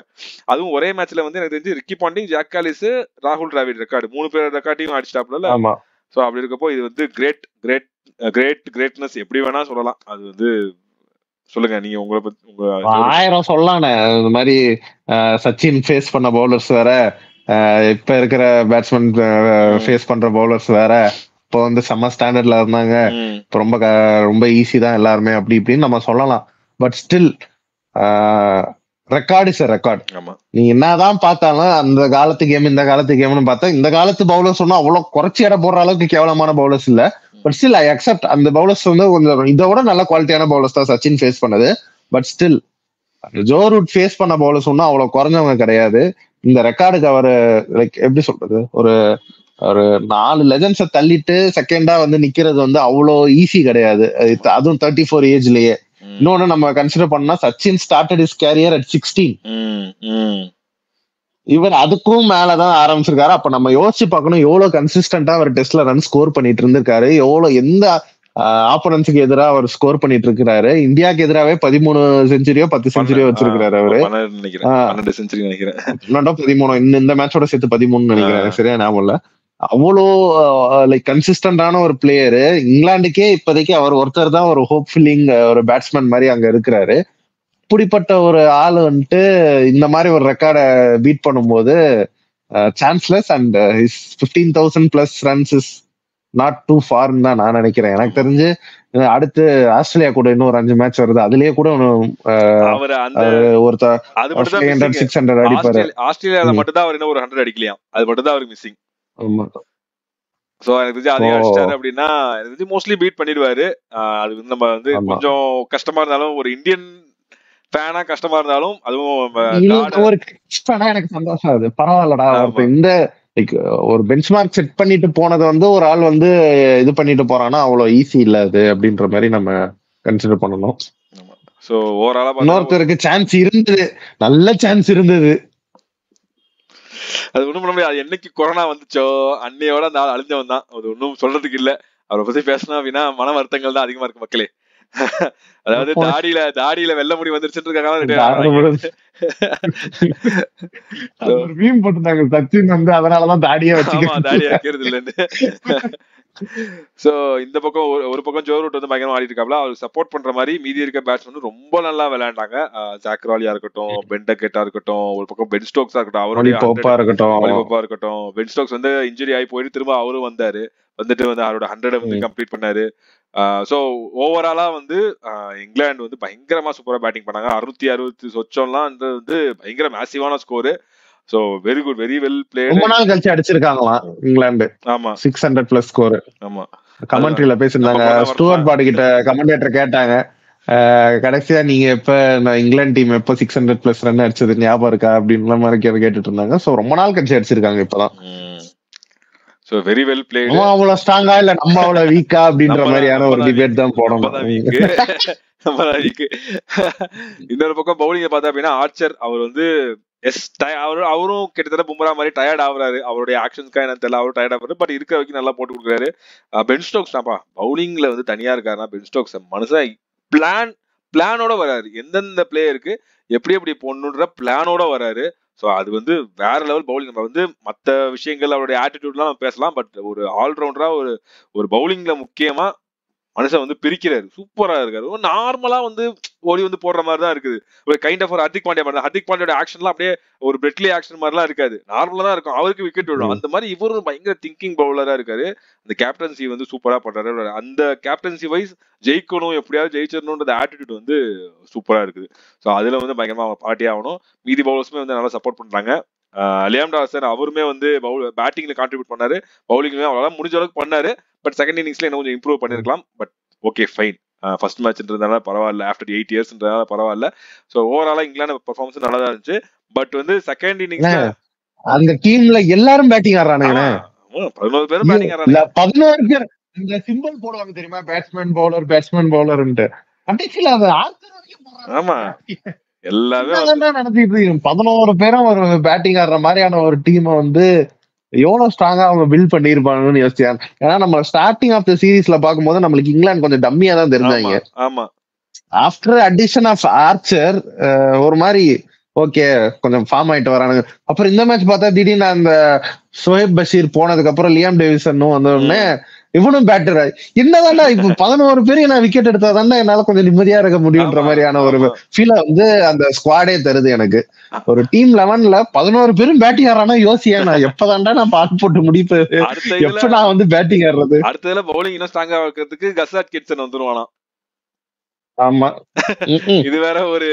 அதுவும் ஒரே மேட்ச்ல வந்து எனக்கு தெரிஞ்சு ரிக்கி பாண்டிங், ஜாக் காலிஸ், ராகுல் டிராவிட் ரெக்கார்டு 3 பேர் ரெக்கார்டையும் அடிச்சிட்டாப்ல. சோ அப்படி இருக்கப்போ இது வந்து கிரேட்னஸ் எப்படி வேணா சொல்லலாம். அது வந்து சொல்லுங்க நீங்க உங்களை பத்தி. உங்க 1000 சொல்லலாம். இந்த மாதிரி சச்சின் ஃபேஸ் பண்ண பவுலர்ஸ் வேற, இப்ப இருக்கிற பேட்ஸ்மேன் ஃபேஸ் பண்ற பவுலர்ஸ் வேற. இப்போ வந்து செம்ம ஸ்டாண்டர்ட்ல இருந்தாங்க, இப்போ ரொம்ப ஈஸி தான் எல்லாருமே அப்படி இப்படின்னு நம்ம சொல்லலாம். But still record is record. நீ என்னதான் பார்த்தாலும் அந்த காலத்து கேம் இந்த காலத்து கேம்னு பார்த்தா இந்த காலத்து பவுலர்ஸ் ஒன்னும் அவ்வளவு குறைச்சி இடம் போடுற அளவுக்கு கேவலமான பவுலர்ஸ் இல்ல. பட் ஸ்டில் ஐ அக்செப்ட் அந்த பவுலர்ஸ் வந்து கொஞ்சம் இதை விட நல்ல குவாலிட்டியான பவுலர்ஸ் தான் சச்சின் ஃபேஸ் பண்ணது. But still Joe Root face பண்ண பவுலர்ஸ் ஒன்னும் அவ்வளவு குறைஞ்சவங்க கிடையாது. இந்த ரெக்கார்டுக்கு அவரு லைக் எப்படி சொல்றது, ஒரு 4 லெஜண்ட்ஸை தள்ளிட்டு செகண்டா வந்து நிக்கிறது வந்து அவ்வளோ ஈஸி கிடையாது. அதுவும் 34 ஏஜ்லயே. இன்னொன்னு நம்ம கன்சிடர் பண்ணா Sachin started his career at 16. இவர் அதுக்கும் மேலதான் ஆரம்பிச்சிருக்காரு. அப்ப நம்ம யோசிச்சு பார்க்கணும் எவ்வளவு கன்சிஸ்டன்டா அவர் டெஸ்ட்ல ரன் ஸ்கோர் பண்ணிட்டு இருந்திருக்காரு, எவ்வளவு எந்த ஆப்போனன்ஸுக்கு எதிராக அவர் ஸ்கோர் பண்ணிட்டு இருக்கிறாரு. இந்தியாவுக்கு எதிராகவே 13 செஞ்சுரியோ 10 செஞ்சுரியோ வச்சிருக்காரு அவரு. 13 இந்த மேட்சோட சேர்த்து 13 நினைக்கிறேன், சரியா ஞாபகம் இல்ல. அவ்வளோ லைக் கன்சிஸ்டன்டான ஒரு பிளேயரு. இங்கிலாந்துக்கே இப்போதைக்கு அவர் ஒருத்தர் தான் ஒரு ஹோப் ஃபில்லிங் ஒரு பேட்ஸ்மேன் மாதிரி அங்க இருக்கிறாரு. இப்படிப்பட்ட ஒரு ஆள் வந்துட்டு இந்த மாதிரி ஒரு ரெக்கார்டை பீட் பண்ணும்போது chanceless. And 15,000+ runs is not too ஃபார்ன்னு தான் நான் நினைக்கிறேன். எனக்கு தெரிஞ்சு அடுத்து ஆஸ்திரேலியா கூட இன்னும் ஒரு 5 மேட்ச் வருது, அதுலயே கூட ஒருத்தர் 600 அடிப்பாரு. ஆஸ்திரேலியால மட்டும் தான் அவர் இன்னும் ஒரு 100 அடிக்கலையா, அது மட்டும் தான் அவருக்கு மிஸ்ஸிங். சோ எனக்கு தெரிஞ்சு அதே அடிச்சிட்டாரு அப்படின்னா எனக்கு தெரிஞ்சு மோஸ்ட்லி பீட் பண்ணிடுவாரு. அது வந்து நம்ம வந்து கொஞ்சம் கஷ்டமா இருந்தாலும், ஒரு இந்தியன் ஃபேனா கஷ்டமா இருந்தாலும், அதுவும் எனக்கு சந்தோஷம். அது பரவாயில்லடா, இந்த ஒரு பெஞ்ச்மார்க் செட் பண்ணிட்டு போனது வந்து ஒரு ஆள் வந்து இது பண்ணிட்டு போறான்னா அவ்வளவு ஈஸி இல்ல அது அப்படின்ற மாதிரி நம்ம கன்சிடர் பண்ணணும். சோ ஓவராலா இன்னொருத்தருக்கு சான்ஸ் இருந்தது, நல்ல சான்ஸ் இருந்தது. அது ஒண்ணும் பண்ண முடியாது. என்னைக்கு கொரோனா வந்துச்சோ அன்னையோட அந்த ஆள் அழிஞ்சவன் தான். அது ஒன்னும் சொல்றதுக்கு இல்ல. அவரை பத்தி பேசினா அப்படின்னா மன வருத்தங்கள் தான் அதிகமா இருக்கு மக்களே. அதாவது தாடியில வெள்ள முடி வந்துருச்சுன்றதுக்காக சச்சின் வந்து அதனாலதான் தாடியா வைக்கிறது இல்லன்னு. சோ இந்த பக்கம் ஒரு பக்கம் ஜோ ரூட் வந்து பயங்கரமா ஆடிட்டு இருக்காப்ல. அவர் சப்போர்ட் பண்ற மாதிரி மீதி இருக்க பேட்ஸ்மேன் ரொம்ப நல்லா விளையாண்டாங்க. ஜாக் ராலியா இருக்கட்டும், பென் டக்கெட்டா இருக்கட்டும், ஒரு பக்கம் பென் ஸ்டோக்ஸா இருக்கட்டும், அவருடைய இருக்கட்டும். பென் ஸ்டோக்ஸ் வந்து இன்ஜுரி ஆகி போயிட்டு திரும்ப அவரும் வந்துட்டு வந்து அவரோட 100 வந்து கம்ப்ளீட் பண்ணாரு. சோ ஓவராலா வந்து இங்கிலாந்து வந்து பயங்கரமா சூப்பரா பேட்டிங் பண்ணாங்க. 660 சொச்சம்லாம் வந்து பயங்கர மேசிவான score. So very good, very well played. ரொம்ப நாள் கழிச்சு அடிச்சிருக்காங்களாம் இங்கிலாந்து. ஆமா, 600+ ஸ்கோர். ஆமா, கமெண்ட்ரியில பேசிருந்தாங்க. ஸ்டூவர்ட் பாடி கிட்ட கமெண்டேட்டர் கேட்டாங்க, கடைசியா நீங்க எப்ப இங்கிலாந்து டீம் எப்ப 600+ ரன் அடிச்சது ஞாபகம் இருக்கா அப்படின்ற மாதிரி கேட்டுட்டு இருந்தாங்க. சோ ரொம்ப நாள் கழிச்சு அடிச்சிருக்காங்க இப்பதான். So very well blade. அவன் அவ்வளவு ஸ்ட்ராங்கா இல்ல நம்ம அவ்வளவு வீக்கா அப்படின்ற மாதிரியான ஒரு டிபேட் தான் போடணும். இன்னொரு பக்கம் பவுலிங்க பார்த்தா அப்படின்னா ஆர்ச்சர் அவர் வந்து அவரும் கிட்டத்தட்ட பும்ரா மாதிரி டயர்ட் ஆகுறாரு. அவருடைய ஆக்ஷன்ஸ்க்காக என்ன தெரியல, அவரும் டயர்ட் ஆகுறாரு. பட் இருக்கிற வரைக்கும் நல்லா போட்டு கொடுக்குறாரு. பென் ஸ்டோக்ஸ் தான்ப்பா பவுலிங்ல வந்து தனியா இருக்காருன்னா பென் ஸ்டோக்ஸ் மனுஷன் பிளானோட வராரு. எந்தெந்த பிளேயருக்கு எப்படி எப்படி போடணுன்ற பிளானோட வராரு. ஸோ அது வந்து வேற லெவல் பவுலிங். நம்ம வந்து மற்ற விஷயங்கள் அவருடைய ஆட்டிடியூட்லாம் நம்ம பேசலாம், பட் ஒரு ஆல்ரவுண்டரா ஒரு பவுலிங்ல முக்கியமா மனுஷன் வந்து பிரிக்கிறாரு. சூப்பரா இருக்காரு. நார்மலா வந்து ஓடி வந்து போடுற மாதிரி தான் இருக்குது. ஒரு கைண்ட் ஆஃப் ஒரு ஹர்திக் பாண்டியா மாதிரி. ஹர்திக் பாண்டியோட ஆக்ஷன்லாம் அப்படியே ஒரு பிரெட்லி ஆக்ஷன் மாதிரிலாம் இருக்காது, நார்மலா தான் இருக்கும். அவருக்கு விக்கெட் விடும். அந்த மாதிரி இவரும் பயங்கர திங்கிங் பவுலரா இருக்காரு. அந்த கேப்டன்சி வந்து சூப்பரா பண்றாரு. அந்த கேப்டன்சி வைஸ் ஜெயிக்கணும், எப்படியாவது ஜெயிச்சிடணும்ன்ற ஆட்டிடியூட் வந்து சூப்பரா இருக்குது. ஸோ அதுல வந்து பயங்கரமா பாட்டி ஆகணும். மீதி பவுலர்ஸுமே வந்து நல்லா சப்போர்ட் பண்றாங்க. லியாம் டாசன் அவருமே வந்து பேட்டிங்ல கான்ட்ரிபியூட் பண்ணாரு, பவுலிங்லயும் அவ்வளவு முடிஞ்ச அளவுக்கு பண்ணாரு. பட் செகண்ட் இன்னிங்ஸ்ல என்ன கொஞ்சம் இம்ப்ரூவ் பண்ணிருக்கலாம். But okay fine. ஃபர்ஸ்ட் மேட்ச்ன்றதுனால பரவாயில்ல, ஆஃப்டர் 8 இயர்ஸ்ன்றதுனால பரவாயில்ல. ஸோ ஓவராலா இங்கிலாந்து பெர்ஃபார்மன்ஸ் நல்லா தான் இருந்துச்சு. பட் வந்து செகண்ட் இன்னிங்ஸ்ல அந்த டீம்ல எல்லாரும் பேட்டிங் ஆடுறானுங்க. 11 பேரும் பேட்டிங் ஆடுறாங்க. 11 பேர் இந்த சிம்பிள் போடுவாங்க தெரியுமா, பேட்ஸ்மேன் பவுலர் பேட்ஸ்மேன் பவுலர்ன்ட்டு. கடைசியில அது ஆர்ச்சர் வரைக்கும் போறாங்க. ஆமா, எல்லாமே நடத்திட்டு இருக்கு. 11 பேரும் ஒரு பேட்டிங் ஆடுற மாதிரியான ஒரு டீமை வந்து எவ்வளவு ஸ்ட்ராங்கா அவங்க பில்ட் பண்ணிருப்பாங்கன்னு யோசிச்சாங்க. ஏன்னா நம்ம ஸ்டார்டிங் ஆஃப் த சீரீஸ்ல பாக்கும்போது நம்மளுக்கு இங்கிலாந்து கொஞ்சம் டம்மியா தான் தெரிஞ்சாங்க. ஆஃப்டர் அடிஷன் ஆஃப் ஆர்ச்சர் ஒரு மாதிரி ஓகே கொஞ்சம் ஃபார்ம் ஆயிட்டு வரானுங்க. அப்புறம் இந்த மேட்ச் பார்த்தா திடீர்னு அந்த ஷோயப் பஷீர் போனதுக்கு அப்புறம் லியாம் டேவிசனும் வந்த உடனே இவனும் பேட்டர் என்னதான்டா இப்ப 11 பேரையும் நான் விக்கெட் எடுத்தாதான்டா என்னால கொஞ்சம் நிம்மதியா இருக்க முடியுன்ற மாதிரியான ஒரு ஃபீலை வந்து அந்த ஸ்குவாடே தருது எனக்கு. ஒரு டீம் 11ல 11 பேரும் பேட்டிங் ஆடுறானா யோசியா, நான் எப்பதான்டா நான் பாட்டு போட்டு முடிப்பது, எப்ப நான் வந்து பேட்டிங் ஆடுறது. அடுத்ததுல பவுலிங் இன்னும் ஸ்ட்ராங்கா இருக்கிறதுக்கு கசாட் கிட்சன் வந்துருவானா. ஆமா, இது வேற ஒரு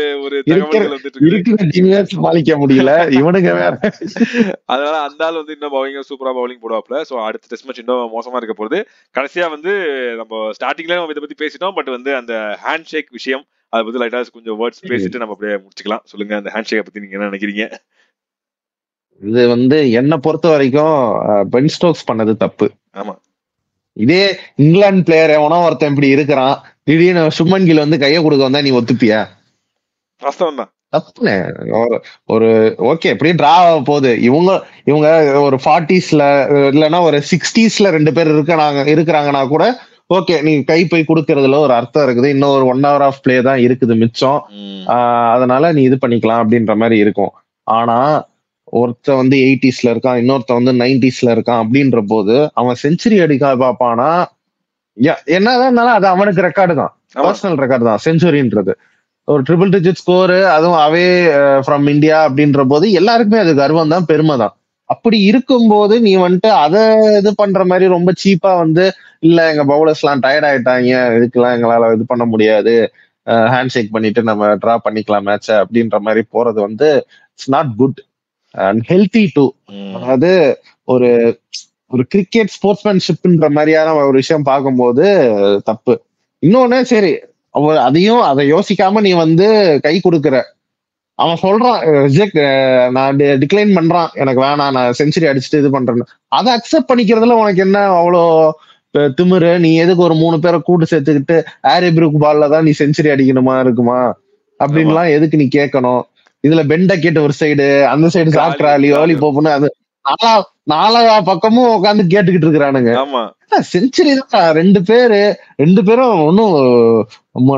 சமாளிக்க முடியல இவனுங்க வேற. அதனால அந்த ஆள் வந்து இன்னும் பவுலிங் சூப்பரா பவுலிங் போடுவாப்ல. சோ அடுத்த டெஸ்ட் மேட்ச் இன்னும் மோசமா இருக்க போகுது. கடைசியா வந்து நம்ம ஸ்டார்டிங்ல நம்ம இதை பத்தி பேசிட்டோம். பட் வந்து அந்த ஹேண்ட் ஷேக் விஷயம், அதை பத்தி லைட்டா கொஞ்சம் வேர்ட்ஸ் பேசிட்டு நம்ம அப்படியே முடிச்சுக்கலாம். சொல்லுங்க, அந்த ஹேண்ட் ஷேக்கை பத்தி நீங்க என்ன நினைக்கிறீங்க? இது வந்து என்ன பொறுத்த வரைக்கும் பென் ஸ்டோக்ஸ் பண்ணது தப்பு. ஆமா, இதே இங்கிலாந்து பிளேயர் எவனோ ஒருத்தன் இப்படி இருக்கிறான், திடீர்னு சுமன் கில் வந்து கையை கொடுக்க வந்தா நீ ஒத்துப்பியா? தப்புனே. ஒரு ஓகே இப்படியே டிரா போகுது. இவங்க ஒரு 40ஸ்ல இல்லைன்னா ஒரு 60ஸ்ல 2 பேர் இருக்கிறாங்கன்னா கூட ஓகே, நீ கை போய் கொடுக்கறதுல ஒரு அர்த்தம் இருக்குது. இன்னும் ஒரு 1 hour ஆஃப் பிளே தான் இருக்குது மிச்சம், அதனால நீ இது பண்ணிக்கலாம் அப்படின்ற மாதிரி இருக்கும். ஆனா ஒருத்த வந்து 80ஸ்ல இருக்கான், இன்னொருத்த வந்து 90ஸ்ல இருக்கான் அப்படின்ற போது அவன் செஞ்சுரி அடிக்க பாப்பானா என்னதான் அது அவனுக்கு ரெக்கார்டு தான், பர்சனல் ரெக்கார்டு தான் செஞ்சுரின்றது. ஒரு ட்ரிபிள் டிஜிட் ஸ்கோரு, அதுவும் அவே ஃப்ரம் இந்தியா அப்படின்ற போது எல்லாருக்குமே அது கர்வம் தான், பெருமை தான். அப்படி இருக்கும்போது நீ வந்துட்டு அதை இது பண்ற மாதிரி ரொம்ப சீப்பா வந்து இல்ல எங்க பவுலர்ஸ் எல்லாம் டயர்ட் ஆயிட்டாங்க, இதுக்கெல்லாம் எங்களால இது பண்ண முடியாது, ஹேண்ட் ஷேக் பண்ணிட்டு நம்ம டிரா பண்ணிக்கலாம் மேட்ச அப்படின்ற மாதிரி போறது வந்து it's not good and healthy too. அதாவது ஒரு கிரிக்கெட் ஸ்போர்ட்ஸ்மேன்ஷிப்ன்ற மாதிரியான ஒரு விஷயம் பார்க்கும்போது தப்பு. இன்னொன்னு சரி, அதை யோசிக்காம நீ வந்து கை கொடுக்குற, அவன் சொல்றான் நான் டிக்ளைன் பண்றான், எனக்கு வேணாம், நான் செஞ்சுரி அடிச்சுட்டு இது பண்றேன்னு. அதை அக்செப்ட் பண்ணிக்கிறதுல உனக்கு என்ன அவ்வளோ திமிரு? நீ எதுக்கு ஒரு 3 பேரை கூட்டு சேர்த்துக்கிட்டு ஆரி ப்ரூக் பால்ல தான் நீ செஞ்சுரி அடிக்கணுமா இருக்குமா அப்படின்லாம் எதுக்கு நீ கேட்கணும்? இதுல பெண்டக்கெட் ஒரு சைடு, அந்த சைடு சாக்ட்ராலி ஓலி போப்புன்னு அது நாலா பக்கமும் உட்காந்து கேட்டுக்கிட்டு இருக்கிறானுங்க. செஞ்சுரி தான் 2 பேரும் ஒன்னும்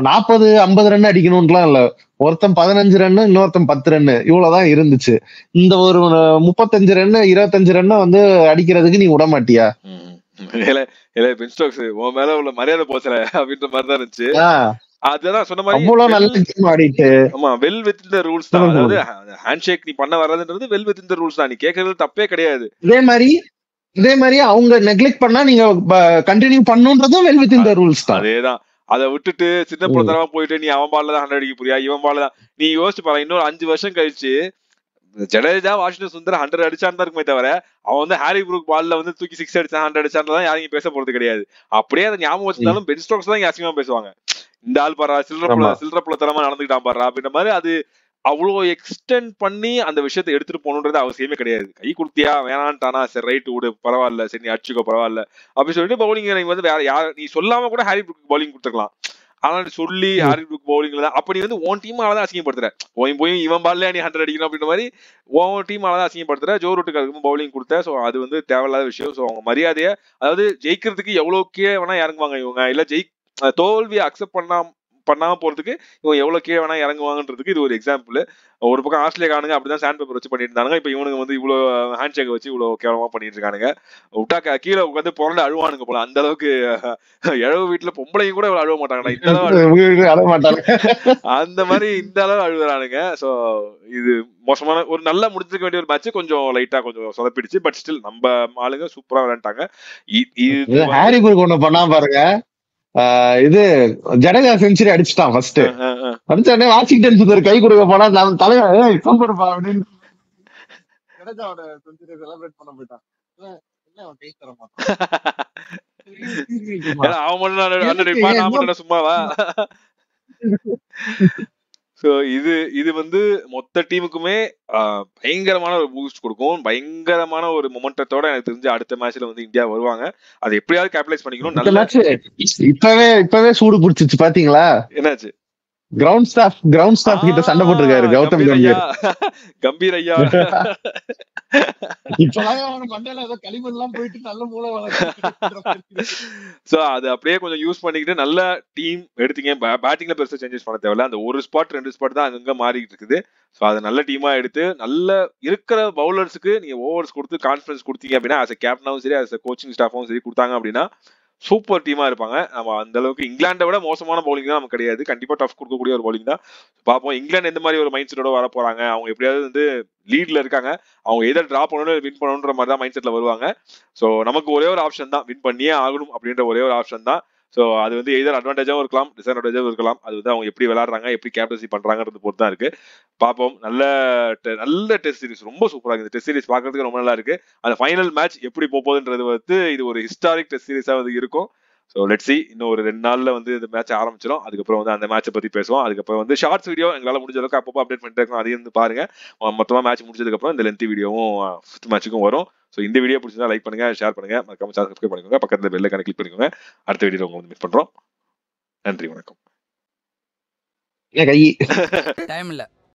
40-50 ரன் அடிக்கணும்லாம் இல்ல, ஒருத்தன் 15 ரன்னு இன்னொருத்தன் 10 ரன்னு இவ்வளவுதான் இருந்துச்சு. இந்த ஒரு 35 ரன்னு 25 ரன்னு வந்து அடிக்கிறதுக்கு நீ விட மாட்டியா? உன் மேல உள்ள மரியாதை போச்சல அப்படின்ற மாதிரிதான் இருந்துச்சு. அதுதான் சொன்ன மாதிரி வெல் வித் தி ரூல்ஸ் தான். அதாவது ஹேண்ட் ஷேக் நீ பண்ண வர்றதுன்றது வெல் வித் தி ரூல்ஸ் தான், நீ கேக்குறது தப்பே கிடையாது. இதே மாதிரி அவங்க நெக்லெக்ட் பண்ணா நீங்க கண்டினியூ பண்ணணும்ன்றதும் வெல் வித் தி ரூல்ஸ் தான். அதேதான். அதை விட்டுட்டு சின்ன புலத்தரமா போயிட்டு நீ அவன் பால்ல தான் 100 அடிக்க போறியா, இவன் பால்ல தான். நீ யோசிச்சு பாரு, இன்னொரு 5 வருஷம் கழிச்சு ஜடேஜா வாஷிங்டன் சுந்தர் 100 அடிச்சான்னு தான் இருக்குமே தவிர அவன் வந்து ஹாரி ப்ரூக் பால்ல வந்து தூக்கி 6 அடிச்சான் 100 அடிச்சான் யாரும் பேச போறது கிடையாது. அப்படியே அதை ஞாபகம் வச்சிருந்தாலும் பென் ஸ்டோக்ஸ் தான் அசிங்கமா பேசுவாங்க. இந்த ஆள் பாடுறா சில்லற புலத்தனமா நடந்துக்கிட்டான் பாடுறா அப்படின்ற மாதிரி. அது அவ்வளோ எக்ஸ்டெண்ட் பண்ணி அந்த விஷயத்தை எடுத்துட்டு போகணுன்றது அவசியமே கிடையாது. கை கொடுத்தியா வேணான்ட்டானா சரி ரைட் விடு பரவாயில்ல, சரி நீ அடிச்சுக்கோ பரவாயில்ல அப்படி சொல்லிட்டு பவுலிங் நீ வந்து வேற யார் நீ சொல்லாம கூட ஹாரி ப்ரூக் பவுலிங் கொடுத்துருக்கலாம். ஆனா சொல்லி ஹாரி ப்ரூக் பவுலிங்ல தான் அப்ப நீ வந்து உன் டீம் தான் அசிங்கப்படுத்துற. போய் இவன் பால்ல நீ 100 அடிக்கணும் அப்படின்ற மாதிரி உன் டீம் தான் அசிங்கப்படுத்துற. ஜோ ரூட்டுக்கு அதுக்கு பவுலிங் கொடுத்த. ஸோ அது வந்து தேவையில்லாத விஷயம். ஸோ அவங்க மரியாதையை அதாவது ஜெயிக்கிறதுக்கு எவ்வளோக்கே வேணா இறங்குவாங்க இவங்க, இல்ல தோல்வியை அக்செப்ட் பண்ணாம போறதுக்கு இவங்க எவ்வளவு கீழே வேணா இறங்குவாங்கன்றதுக்கு இது ஒரு எக்ஸாம்பிள். ஒரு பக்கம் ஆஸ்திரேலியாக்கானுங்க அப்படிதான் சாண்ட் பேப்பர் வச்சு பண்ணிட்டு இருந்தாங்க. இப்ப இவனுங்க வந்து இவ்வளவு ஹேண்ட் ஷேக் வச்சு இவ்வளவு கேவலமா பண்ணிட்டு இருக்கானுங்க. விட்டா கீழே உட்காந்து புரண்டு அழுவானுங்க போல. அந்த அளவுக்கு இழவு வீட்டுல பொம்பளையும் கூட அழுவ மாட்டாங்கடா, இந்த அளவு அழ மாட்டாங்க. அந்த மாதிரி இந்த அளவு அழுகுறானுங்க. சோ இது மோசமான ஒரு நல்லா முடிஞ்சிருக்க வேண்டிய ஒரு மேட்ச் கொஞ்சம் லைட்டா கொஞ்சம் சொதப்பிடுச்சு. பட் ஸ்டில் நம்ம ஆளுங்க சூப்பரா விளையாண்டாங்க. ஹாரி ப்ரூக் ஒண்ணு பண்ணா பாருங்க, இது ஜடேஜா செஞ்சுரி அடிச்சுட்டான் ஃபர்ஸ்ட். அடிச்சோடனே வாஷிங்டன் சுந்தர் கை கொடுக்க போனா தலைவர் சூப்பர்ப்பா அப்படின்னு ஜடேஜாவோட செஞ்சுரி செலிப்ரேட் பண்ண போயிட்டான். கை தர மாட்டான் அவன் சும்மாவா. ஸோ இது வந்து மொத்த டீமுக்குமே பயங்கரமான ஒரு பூஸ்ட் கொடுக்கும். பயங்கரமான ஒரு மொமெண்டத்தோட எனக்கு தெரிஞ்சு அடுத்த மேட்ச்ல வந்து இந்தியா வருவாங்க. அதை எப்படியாவது கேபிடலைஸ் பண்ணிக்கணும். நல்ல இப்பவே சூடு பிடிச்சிச்சு பாத்தீங்களா? என்னாச்சு? கிரவுண்ட் ஸ்டாஃப் கிட்ட சண்டை போட்டுருக்காரு கௌதம் கம்பீர். கம்பீர் ஐயா சோ அது அப்படியே கொஞ்சம் யூஸ் பண்ணிக்கிட்டு நல்ல டீம் எடுத்தீங்க. பேட்டிங்ல பெருசா சேஞ்சஸ் பண்ண தேவையில்ல. அந்த ஒரு ஸ்பாட் 2 ஸ்பாட் தான் அங்கங்க மாறிட்டு இருக்குது. சோ அது நல்ல டீமா எடுத்து நல்ல இருக்கிற பவுலர்ஸுக்கு நீங்க ஓவர்ஸ் கொடுத்து கான்பிடன்ஸ் கொடுத்தீங்க அப்படின்னா as a கேப்டனாவும் சரி as a கோச்சிங் ஸ்டாஃபாவும் சரி கொடுத்தாங்க அப்படின்னா சூப்பர் டீமா இருப்பாங்க. நம்ம அந்த அளவுக்கு இங்கிலாண்டை விட மோசமான பவுலிங் தான் நமக்கு கிடையாது. கண்டிப்பா டஃப் கொடுக்கக்கூடிய ஒரு பவுலிங் தான். பார்ப்போம் இங்கிலாந்து எந்த மாதிரி ஒரு மைண்ட் செட்டோட வர போறாங்க. அவங்க எப்படியாவது வந்து லீட்ல இருக்காங்க, அவங்க எதை டிரா பண்ணணும் வின் பண்ணணுன்ற மாதிரி தான் மைண்ட் செட்ல வருவாங்க. ஸோ நமக்கு ஒரே ஒரு ஆப்ஷன் தான், வின் பண்ணியே ஆகணும் அப்படின்ற ஒரே ஒரு ஆப்ஷன் தான். ஸோ அது வந்து எதர் அட்வான்டேஜாகவும் இருக்கலாம், டிஸ்அட்வான்டேஜாகவும் இருக்கலாம். அது வந்து அவங்க எப்படி விளையாடுறாங்க, எப்படி கேப்டன்சி பண்றாங்கிறது பொறுத்து தான் இருக்கு. பார்ப்போம். நல்ல டெஸ்ட் சீரிஸ், ரொம்ப சூப்பரா இருக்கு. டெஸ்ட் சீரிஸ் பார்க்கறதுக்கு ரொம்ப நல்லா இருக்கு. அந்த ஃபைனல் மேட்ச் எப்படி போகுதுன்றது வந்து இது ஒரு ஹிஸ்டாரிக் டெஸ்ட் சீரிஸா வந்து இருக்கும். So let's see. இன்னும் ஒரு 2 நாள்ல வந்து இந்த மேட்ச் ஆரம்பிச்சிடும். அதுக்கப்புறம் வந்து அந்த மேட்சை பத்தி பேசுவோம். அதுக்கப்புறம் வந்து ஷார்ட்ஸ் வீடியோ எங்களால் முடிஞ்ச அளவுக்கு அப்பப்போ அப்டேட் பண்ணிட்டு இருக்கோம். அதையும் வந்து பாருங்க. மொத்தமா மேட்ச் முடிச்சதுக்கு அப்புறம் இந்த லென்த் வீடியோவும் 5th மேட்சுக்கும் வரும். ஸோ இந்த வீடியோ பிடிச்சா லைக் பண்ணுங்க, ஷேர் பண்ணுங்க, மறக்காம சப்ஸ்கிரைப் பண்ணிக்கோங்க, பக்கத்துல பெல் ஐகானை கிளிக் பண்ணிக்கோங்க. அடுத்த வீடியோல உங்களை மீட் பண்றோம். நன்றி, வணக்கம். டைம் இல்ல.